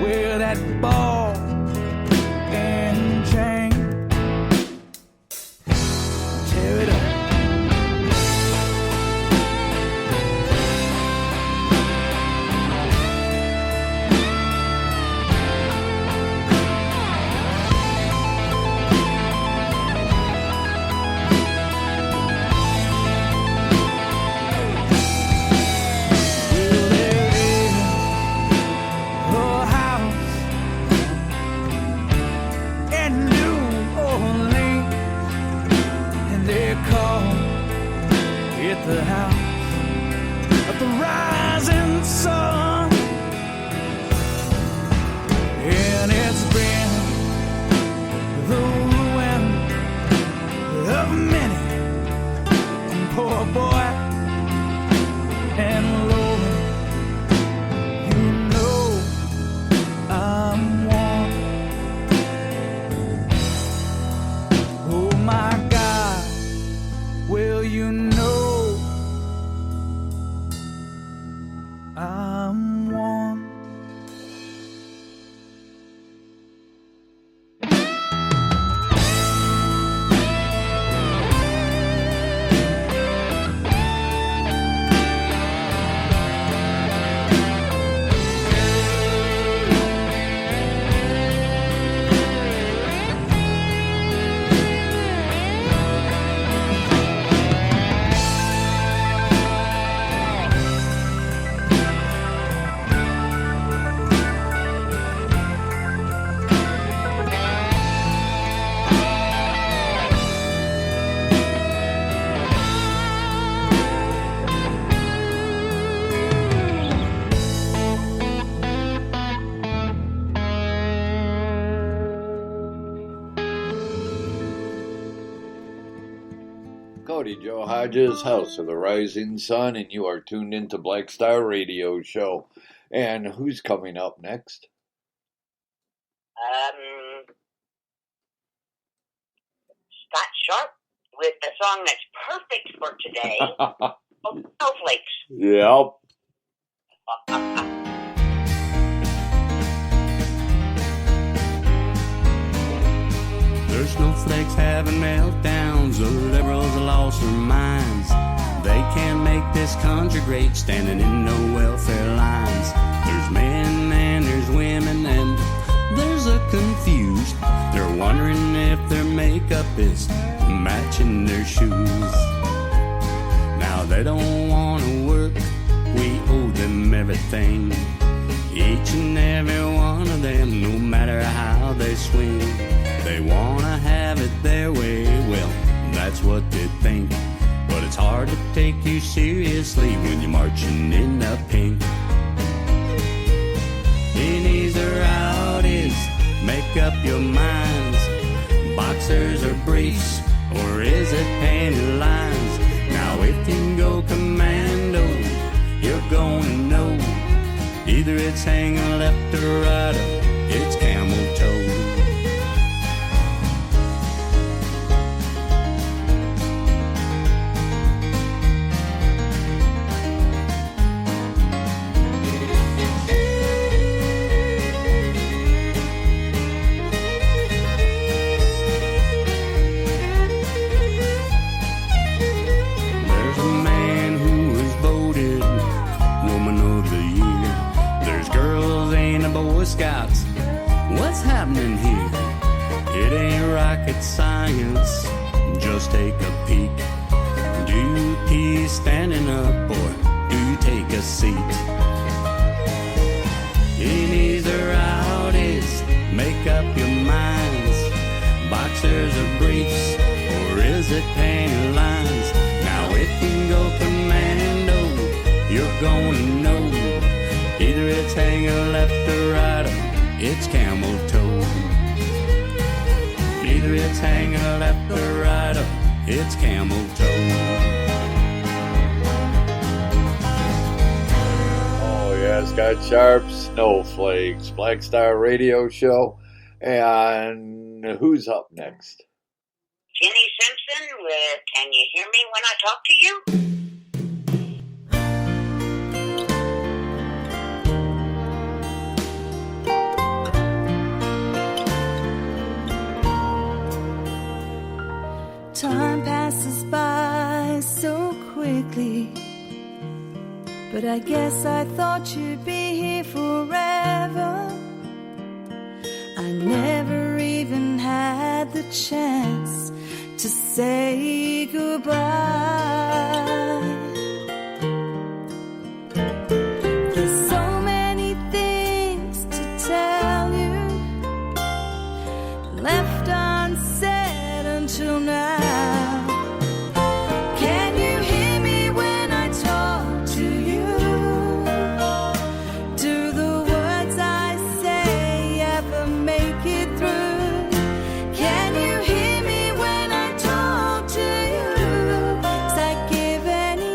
where that ball and chain everybody. Joe Hodges, House of the Rising Sun, and you are tuned into Black Star Radio Show. And who's coming up next? Scott Sharp with a song that's perfect for today. Snowflakes. Yep. There's snowflakes having meltdowns, the liberals lost their minds. They can't make this country great, standing in no welfare lines. There's men and there's women and there's a confused. They're wondering if their makeup is matching their shoes. Now they don't want to work, we owe them everything. Each and every one of them, no matter how they swing. They wanna have it their way, well, that's what they think. But it's hard to take you seriously when you're marching in the pink. In either out is make up your minds. Boxers or briefs, or is it painted lines? Now if you can go commando, you're gonna know. Either it's hanging left or right, or it's camel toe. Scouts, what's happening here? It ain't rocket science, just take a peek. Do you pee standing up or do you take a seat? In either out is make up your minds. Boxers or briefs, or is it painted lines? Now if you can go commando, you're gonna know. Either it's hanging left or right, or it's camel toe. Either it's hanging left or right, or it's camel toe. Oh, yeah, Scott Sharp, Snowflakes, Black Star Radio Show. And who's up next? Jenny Simpson with Can You Hear Me When I Talk to You? Time passes by so quickly, but I guess I thought you'd be here forever. I never even had the chance to say goodbye. There's so many things to tell you, left unsaid until now. Can you hear me when I talk to you? Do the words I say ever make it through? Can you hear me when I talk to you? 'Cause I'd give any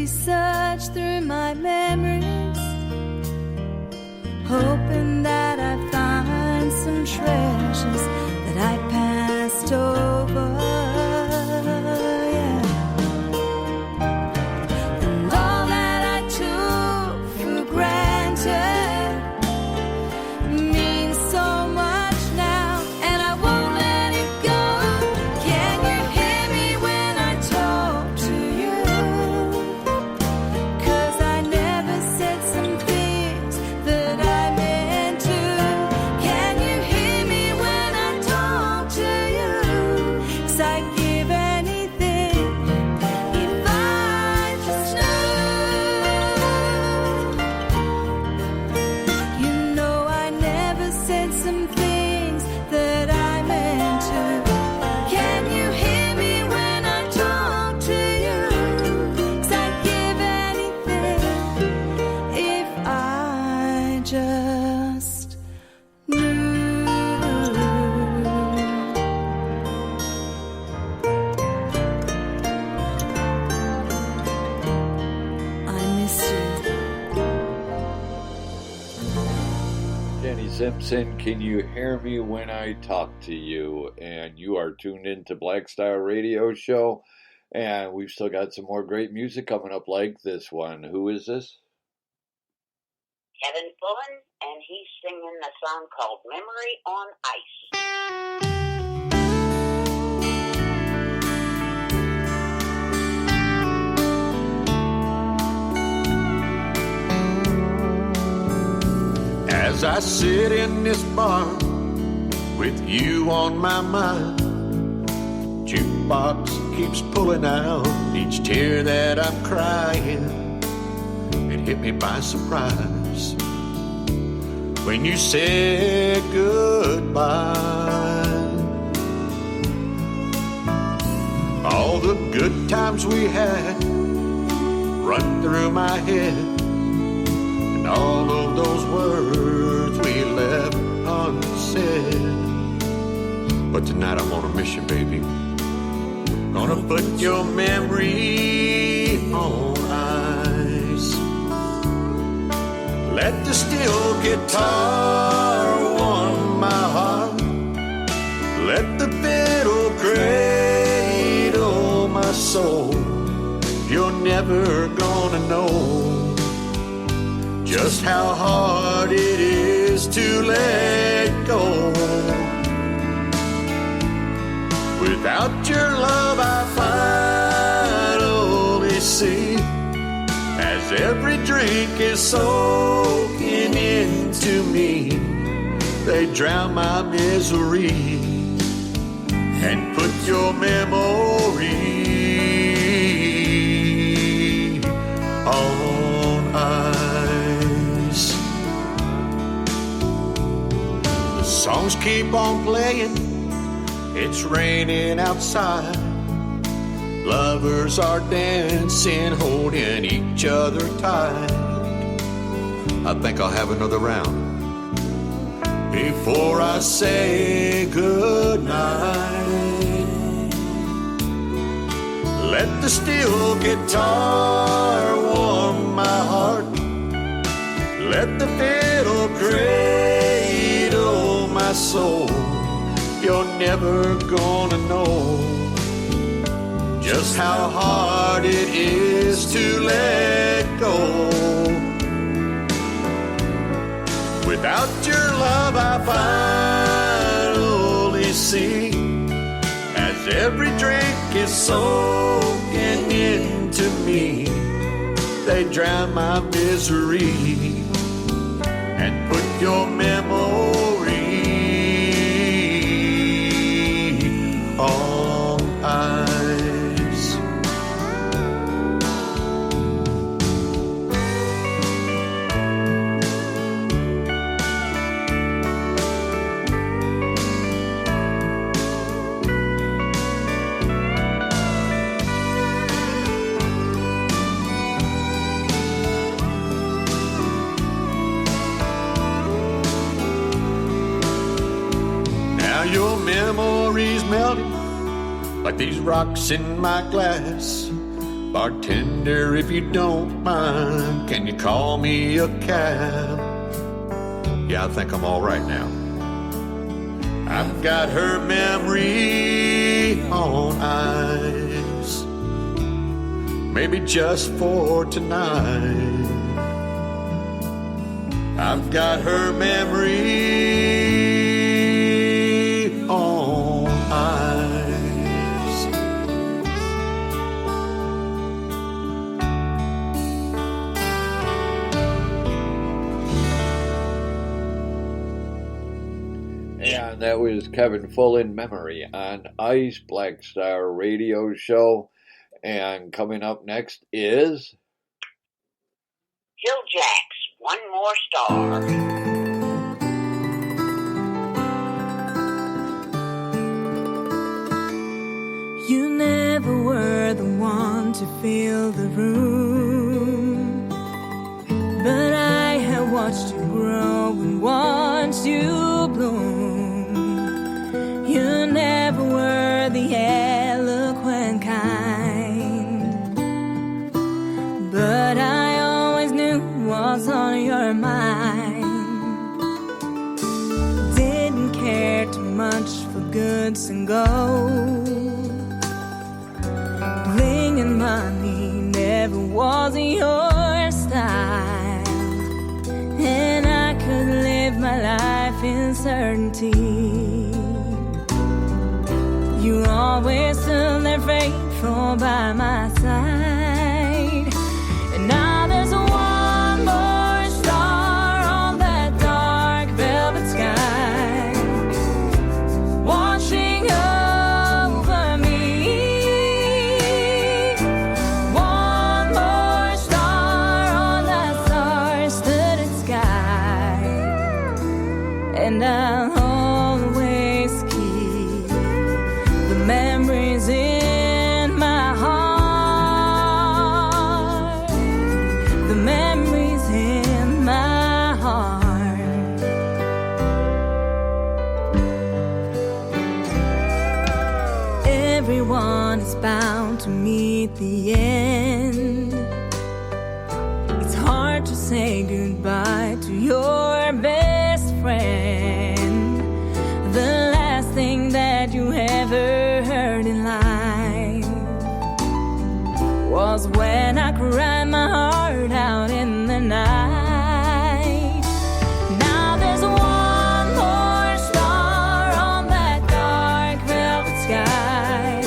slowly search through my memories, hoping that I find some treasures that I passed over. Yeah. And all that I took for granted means so much now, and I won't let it go. Can you hear me when I talk to you? 'Cause I never said some things that I meant to. Can you hear me when I talk to you? 'Cause I'd give anything if I just knew. You know I never said some things that I meant to. Can you hear me when I talk to you? 'Cause I'd give anything if I just knew. I miss you. Jenny Simpson, can you hear me when I talk to you? And you are tuned into Black Star Radio Show, and we've still got some more great music coming up like this one. Who is this? Kevin Fullen, and he's singing a song called Memory on Ice. As I sit in this bar with you on my mind, jukebox keeps pulling out each tear that I'm crying. It hit me by surprise when you said goodbye. All the good times we had run through my head, and all of those words we left unsaid. But tonight I wanna miss you, baby. Gonna put your memory on ice. Let the steel guitar warm my heart. Let the fiddle cradle my soul. You're never gonna know just how hard it is to let go. Without your love I finally see, as every drink is soaking into me, they drown my misery and put your memory on ice. The songs keep on playing, it's raining outside. Lovers are dancing, holding each other tight. I think I'll have another round before I say goodnight. Let the steel guitar warm my heart. Let the fiddle cradle my soul. You're never gonna know just how hard it is to let go. Without your love I finally see, as every drink is soaking into me, they drown my misery and put your memory on ice. Now your memories melting like these rocks in my glass. Bartender, if you don't mind, can you call me a cab? Yeah, I think I'm all right now. I've got her memory on ice, maybe just for tonight. I've got her memory on ice. And that was Kevin Full in Memory on Ice, Black Star Radio Show. And coming up next is Hill Jacks, One More Star. You never were the one to fill the room, but I have watched you grow and watched you bloom. You never were the eloquent kind, but I always knew what's on your mind. Didn't care too much for goods and gold. Bling and money never was your style, and I could live my life in certainty. You always stood there faithful by my side, and now there's one more star on that dark velvet sky, watching over me. One more star on that star-studded sky, and I'll always keep the memories in my heart, the memories in my heart. Everyone is bound to meet the end. It's hard to say goodbye to your best friend, the last thing that you ever heard in life was when I cried my heart out in the night. Now there's one more star on that dark velvet sky,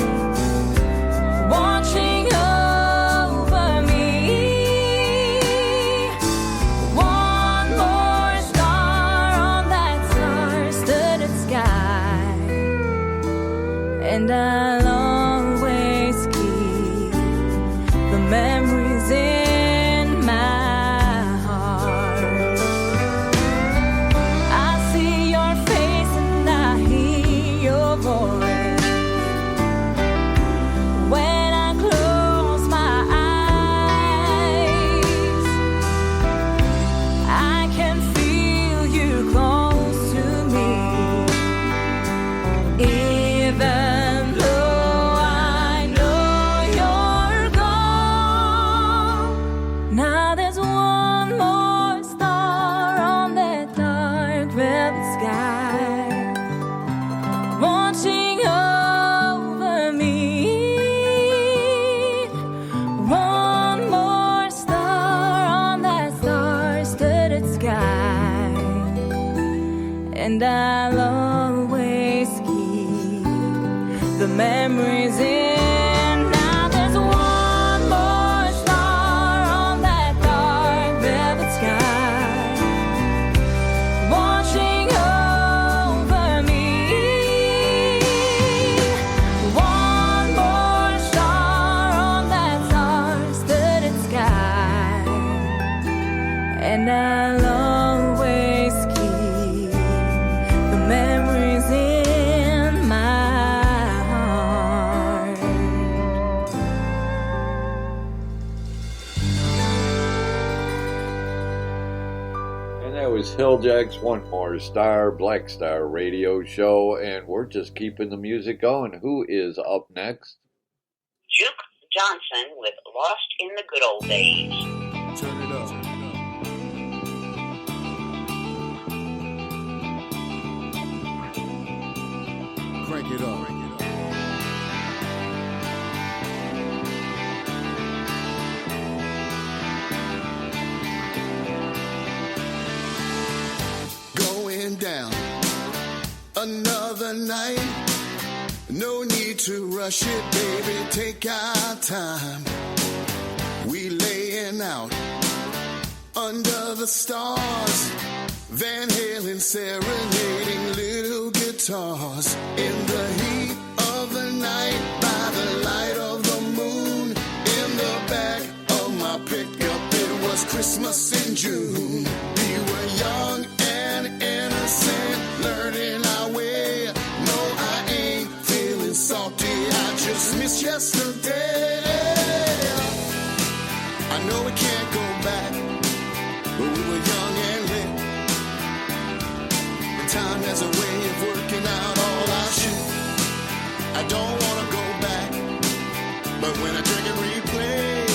watching over me. One more star on that star-studded sky, and I'll always keep the memories in my heart. I see your face and I hear your voice when I close my eyes. I can feel you close to me, even though I know you're gone. Now there's one more star on that dark velvet sky, watching over me. One more star on that star-studded sky, and I'll always keep the memories in. Now there's one more star on that dark velvet sky, watching over me. One more star on that star-studded sky, and I'll always keep the memories in my heart. And that was Hill Jacks, One More Star, Black Star Radio Show, and we're just keeping the music going. Who is up next? Juke Johnson with Lost in the Good Old Days. Turn it up. Crank it up. Going down another night. No need to rush it, baby. Take our time. We laying out under the stars. Van Halen serenading little guitars in the heat of the night by the light of the moon. In the back of my pickup, it was Christmas in June. We were young and innocent, learning our way. No, I ain't feeling salty, I just miss yesterday. I know we can't go back, but we were young and lit. And time has a way of working out all our shit. I don't wanna go back, but when I drink and replay,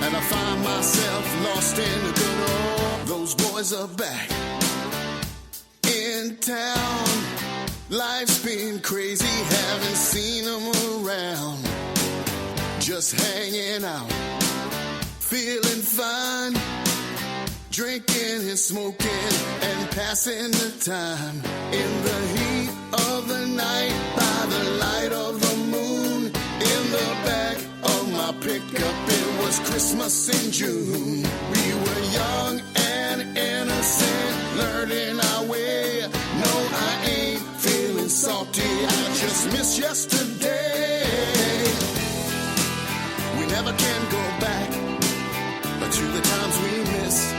and I find myself lost in the good old, those boys are back in town. Life's been crazy, haven't seen them around. Just hanging out, feeling fine, drinking and smoking and passing the time. In the heat of the night, by the light of the moon. In the back of my pickup, it was Christmas in June. We were young and innocent, learning our way. No, I ain't feeling salty, I just miss yesterday. We never can go back to the times we missed.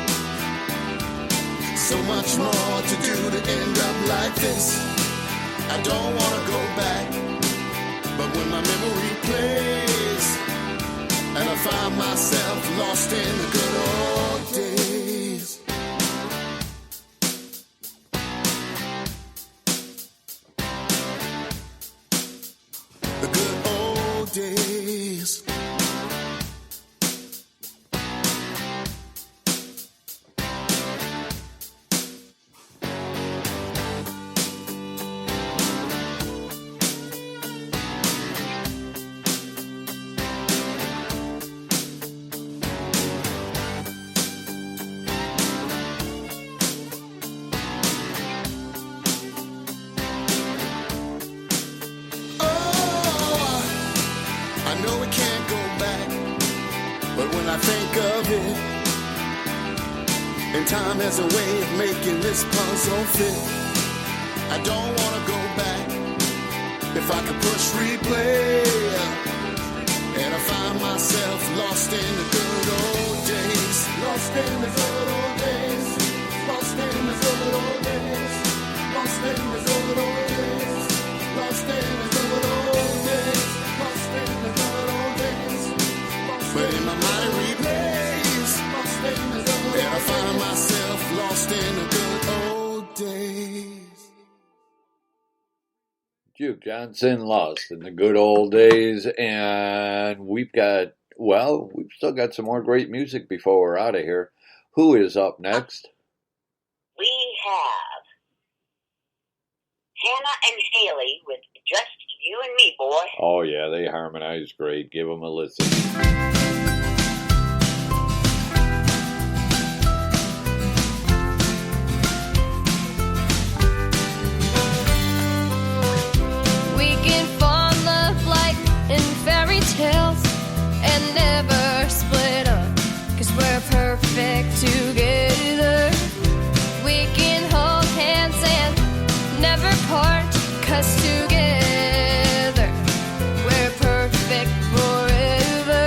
So much more to do to end up like this. I don't wanna go back, but when my memory plays, and I find myself lost in the good old days. The good old days. Time has a way of making this puzzle fit. I don't wanna go back. If I could push replay, and I find myself lost in the good old days. Lost in the good old days. Lost in the good old days. Lost in the good old days. Lost in the good old days. Lost in the good old days. But in my mind it replays. Lost in the good old days. And I find myself lost in the good old days. Duke Johnson, Lost in the Good Old Days, and we've still got some more great music before we're out of here. Who is up next? We have Hannah and Haley with Just You and Me, Boy. Oh yeah, they harmonize great. Give them a listen. Tales and never split up, 'cause we're perfect together. We can hold hands and never part, 'cause together we're perfect forever.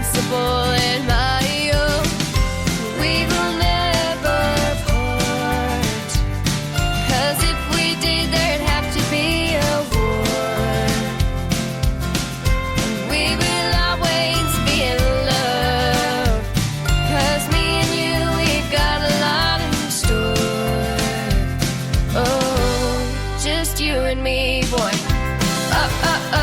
invincible and my own. We will never part, 'cause if we did, there'd have to be a war. And we will always be in love, 'cause me and you, we've got a lot in store. Oh, just you and me, boy. Oh, oh, oh.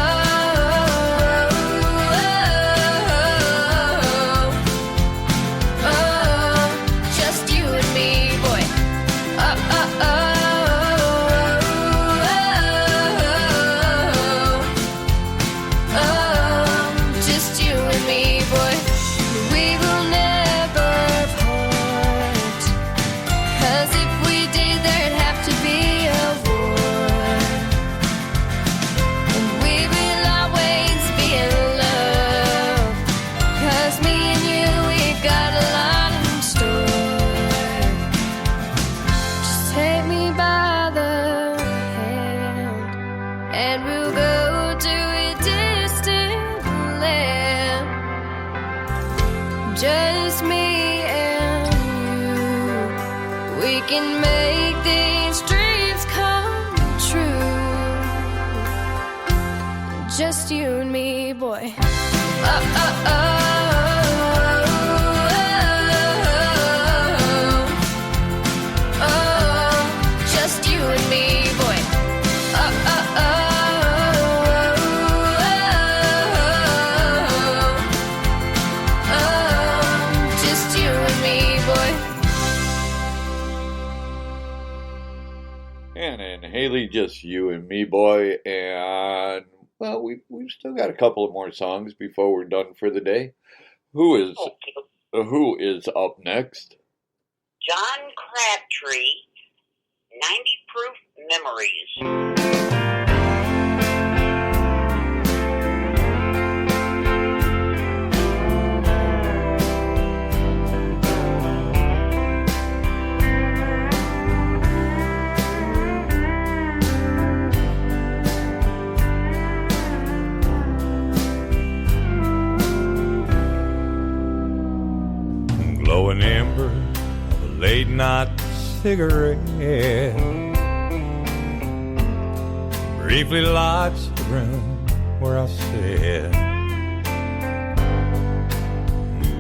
Just me and you, we can make these dreams come true. Just you and me, boy. Oh, oh, oh. And Haley, Just You and Me, boy. And, well, we've still got a couple of more songs before we're done for the day. Who is up next? John Crabtree, 90 Proof Memories. Glowing ember of a late night cigarette briefly lights the room where I sit.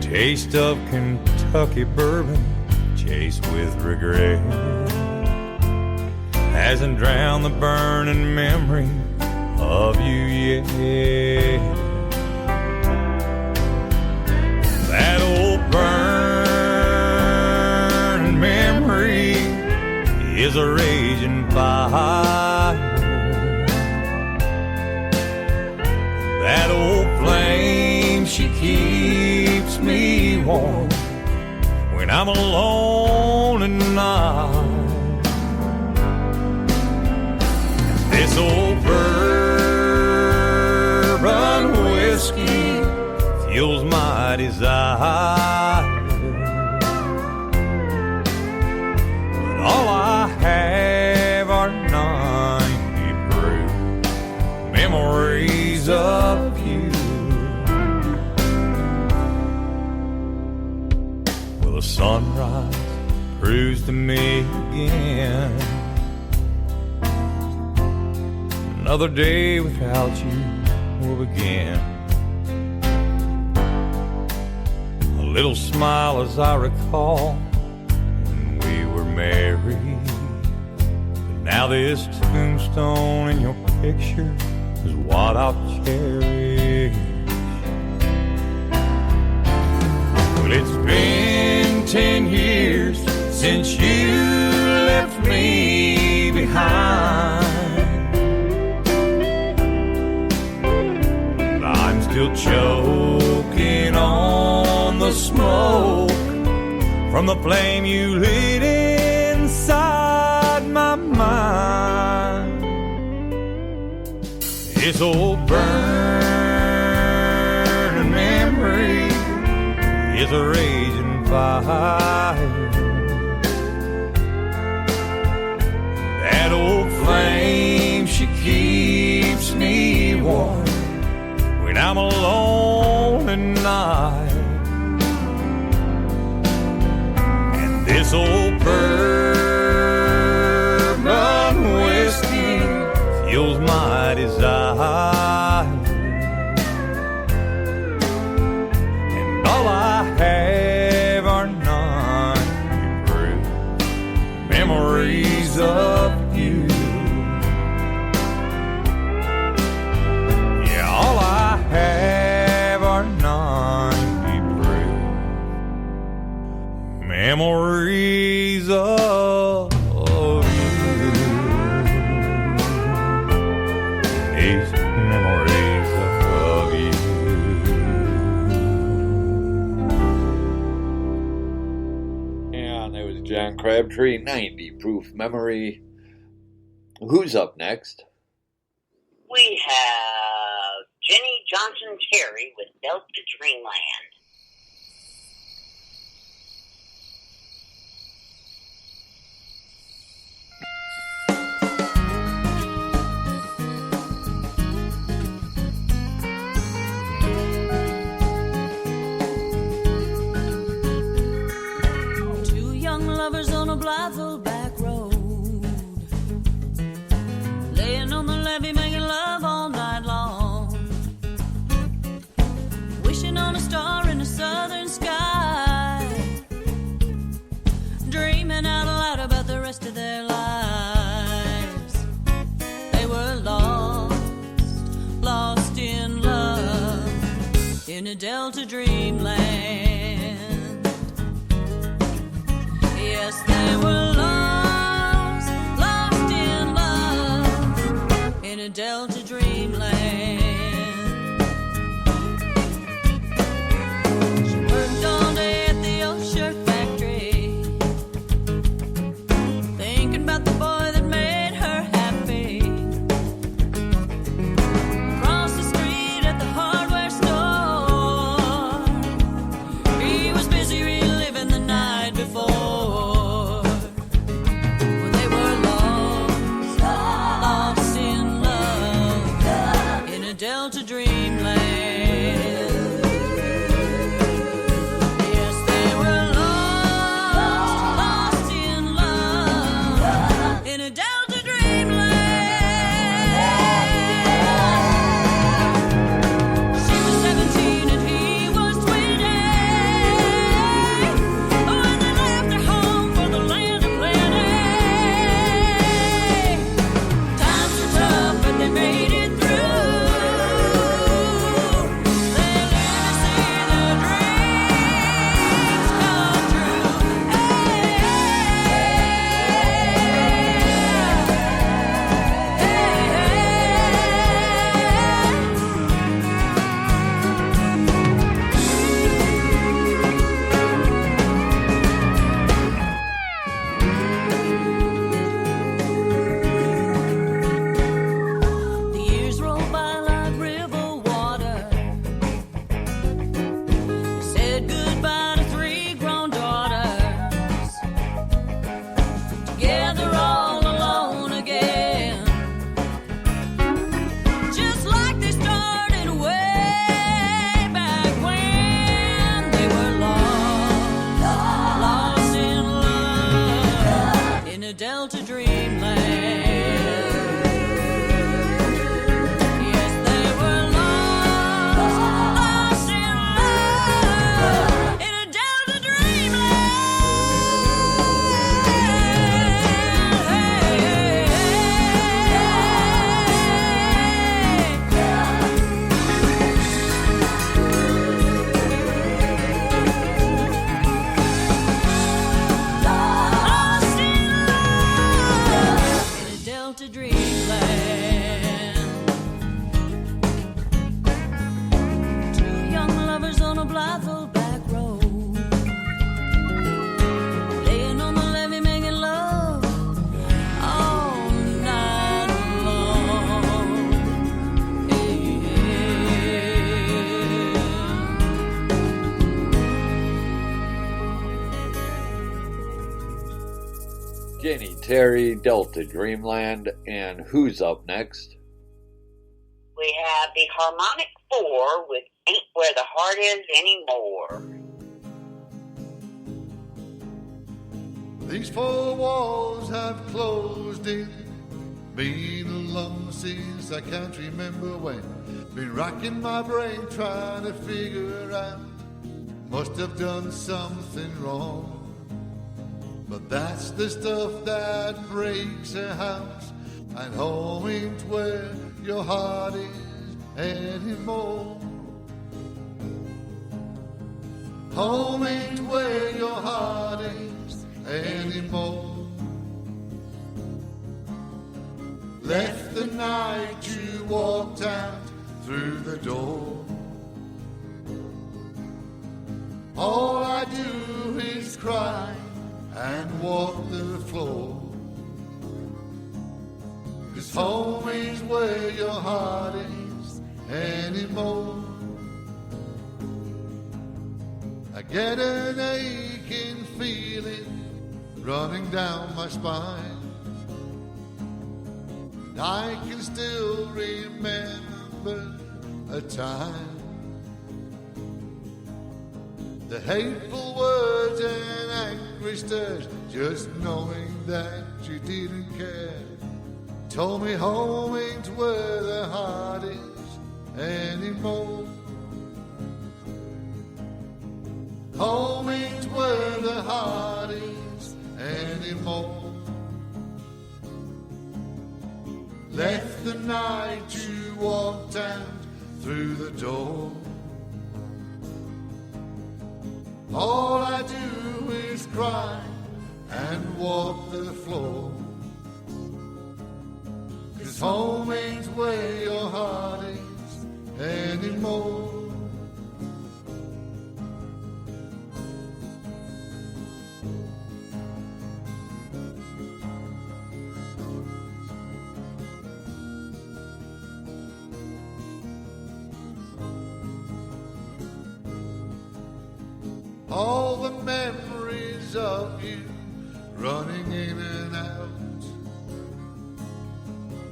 Taste of Kentucky bourbon chased with regret hasn't drowned the burning memory of you yet. That old burning memory is a raging fire. That old flame, she keeps me warm when I'm alone at night. This old bourbon whiskey fuels my desire, but all I have are 90 proof memories of you. Well, the sunrise proves to me again another day without you will begin. A little smile as I recall when we were married, but now this tombstone in your picture is what I'll cherish. Well, it's been 10 years since you left me behind. I'm still choking on the smoke from the flame you lit inside my mind. This old burning memory is a raging fire. That old flame, she keeps me warm when I'm alone lonely night. And this old bourbon whiskey fuels my desire. And all I have are non-improved memories of you. Yeah, all I have are non-improved memories of you. These memories of you. And that was John Crabtree, 90 Proof Memory. Who's up next? We have Jenny Johnson Terry with Delta Dreamland. Two young lovers on a Blytheville back road, laying on the levee making love all night long, wishing on a star in the southern sky, dreaming out loud about the rest of their lives. They were lost in love in a Delta dreamland. Yes, they were lost in love in a Delta dreamland. She worked all day at the old shirt factory, thinking about the boy that made her happy. Across the street at the hardware store, he was busy reliving the night before. When they were lost in love in a Delta dreamland. Yes, they were lost in love in a Delta dreamland. She was 17 and he was 20 when they left their home for the land of plenty. Times were tough, but they made it through. They lived to see their dreams come true. The years rolled by like river water. They said goodbye to 3 grown daughters. Together all alone again. Just like they started way back when. They were lost in love in a Delta dreamland. Yes, they were lost in love in a Delta Lost in love in a Delta dreamland. Two young lovers on a Blytheville back road, laying on the levee making love all night long. Jenny Terry, Delta Dreamland, and who's up next? We have the Harmonic Four with Ain't Where the Heart Is Anymore. These four walls have closed in. Been alone since I can't remember when. Been racking my brain trying to figure out. Must have done something wrong. But that's the stuff that breaks a house. And home ain't where your heart is anymore. Home ain't where your heart is anymore. Left the night you walked out through the door. All I do is cry and walk the floor. 'Cause home ain't where your heart is anymore. I get an aching feeling running down my spine. I can still remember a time. The hateful words and angry stares, just knowing that you didn't care. Told me home ain't where the heart is anymore. Home ain't where the heart is anymore. Left the night you walked out through the door. All I do is cry and walk the floor. 'Cause home ain't where your heart is anymore. All the memories of you running in and out.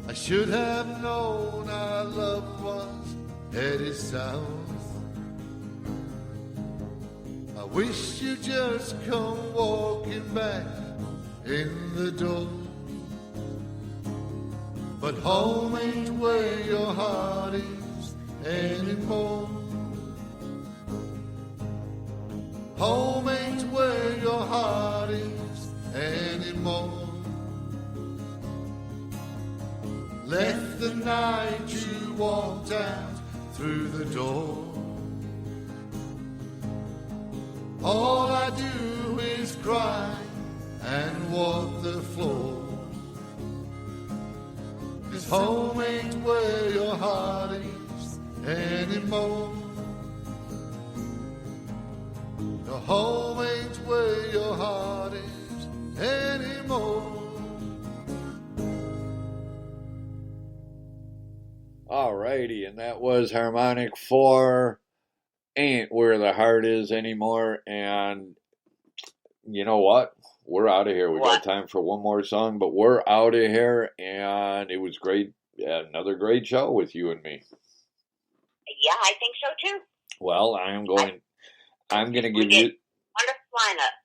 I should have known our loved ones headed south. I wish you'd just come walking back in the door. But home ain't where your heart is anymore. Home ain't where your heart is anymore. Left the night you walked out through the door. All I do is cry and walk the floor. 'Cause home ain't where your heart is anymore. Your home ain't where your heart is anymore. Alrighty, and that was Harmonic 4, Ain't Where the Heart Is Anymore. And you know what? We're out of here. We got time for one more song, but we're out of here. And it was great. Another great show with you and me. Yeah, I think so too. Well, I'm going to give you... Wonderful lineup.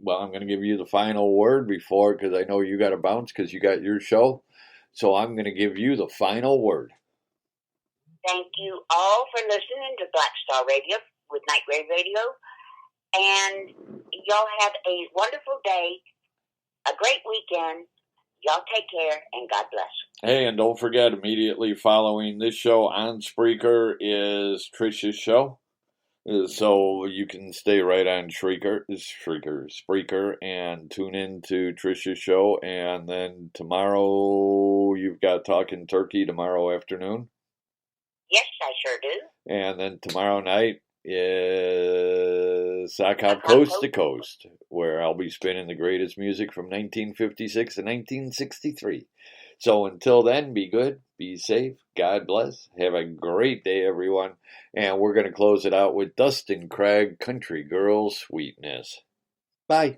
Well, I'm going to give you the final word before, because I know you got to bounce because you got your show. So I'm going to give you the final word. Thank you all for listening to Black Star Radio with Night Ray Radio. And y'all have a wonderful day, a great weekend. Y'all take care, and God bless. Hey, and don't forget, immediately following this show on Spreaker is Trisha's show. So you can stay right on Spreaker, and tune in to Trisha's show. And then tomorrow, you've got Talking Turkey tomorrow afternoon. Yes, I sure do. And then tomorrow night is Sock Hop Coast to Coast, where I'll be spinning the greatest music from 1956 to 1963. So until then, be good, be safe, God bless, have a great day, everyone. And we're going to close it out with Dustin Craig, Country Girl Sweetness. Bye.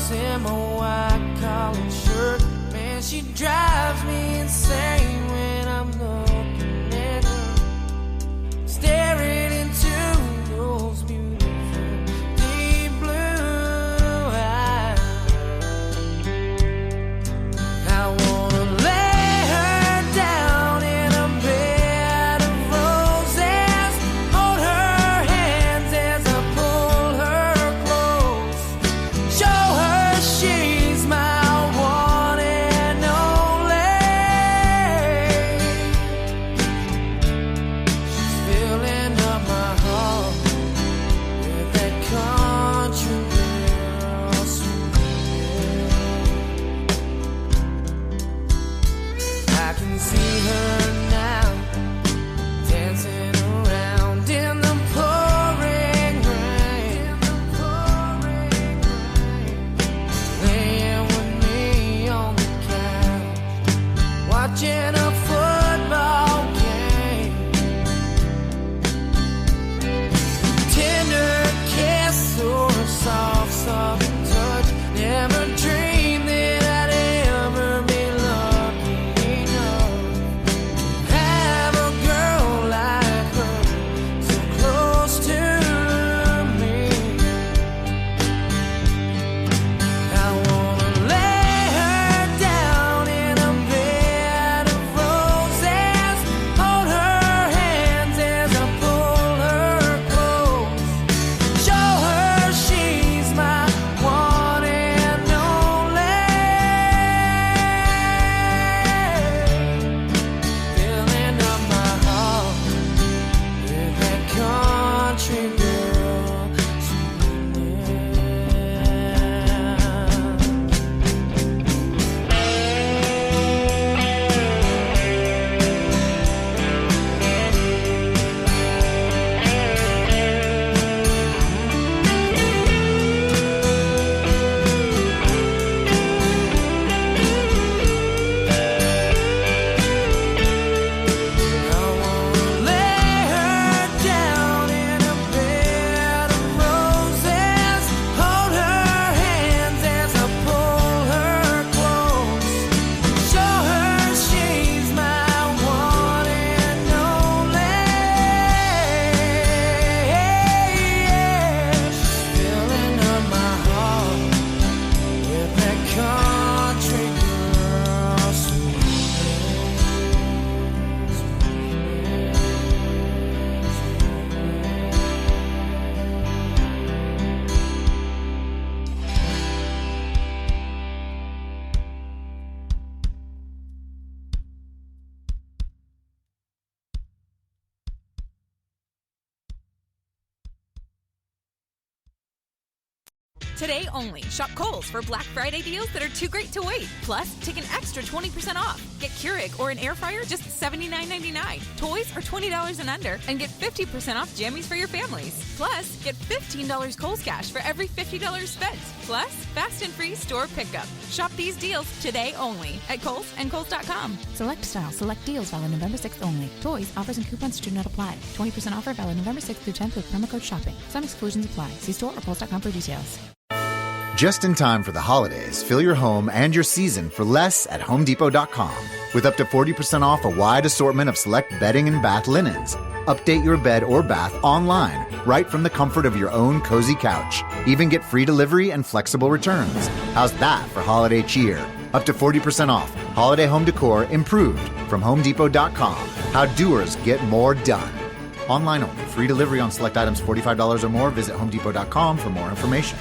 Jeans and my white collar shirt. Man, she drives me insane when I'm looking at her, staring into those beautiful deep blue eyes. I wanna lay her down in a bed of roses, hold her hands as I pull her close, show her she's my one and only. She's filling up my heart with that country girl sweet. I can see her now, dancing around in the pouring rain, laying with me on the couch, watching a football game. Tender kiss or a soft, southern touch. Never dreamed that I'd ever be lucky enough to have a girl like her so close to me. I wanna lay her down in a bed of roses, hold her hands as I pull her close, show her she's my one and only. Filling up my heart with that country girl Today only, shop Kohl's for Black Friday deals that are too great to wait. Plus, take an extra 20% off. Get Keurig or an air fryer just $79.99. Toys are $20 and under, and get 50% off jammies for your families. Plus, get $15 Kohl's cash for every $50 spent. Plus, fast and free store pickup. Shop these deals today only at Kohl's and Kohl's.com. Select style, select deals valid November 6th only. Toys, offers, and coupons do not apply. 20% offer valid November 6th through 10th with promo code SHOPPING. Some exclusions apply. See store or Kohl's.com for details. Just in time for the holidays, fill your home and your season for less at HomeDepot.com. With up to 40% off a wide assortment of select bedding and bath linens. Update your bed or bath online, right from the comfort of your own cozy couch. Even get free delivery and flexible returns. How's that for holiday cheer? Up to 40% off. Holiday home decor improved from HomeDepot.com. How doers get more done. Online only. Free delivery on select items $45 or more. Visit HomeDepot.com for more information.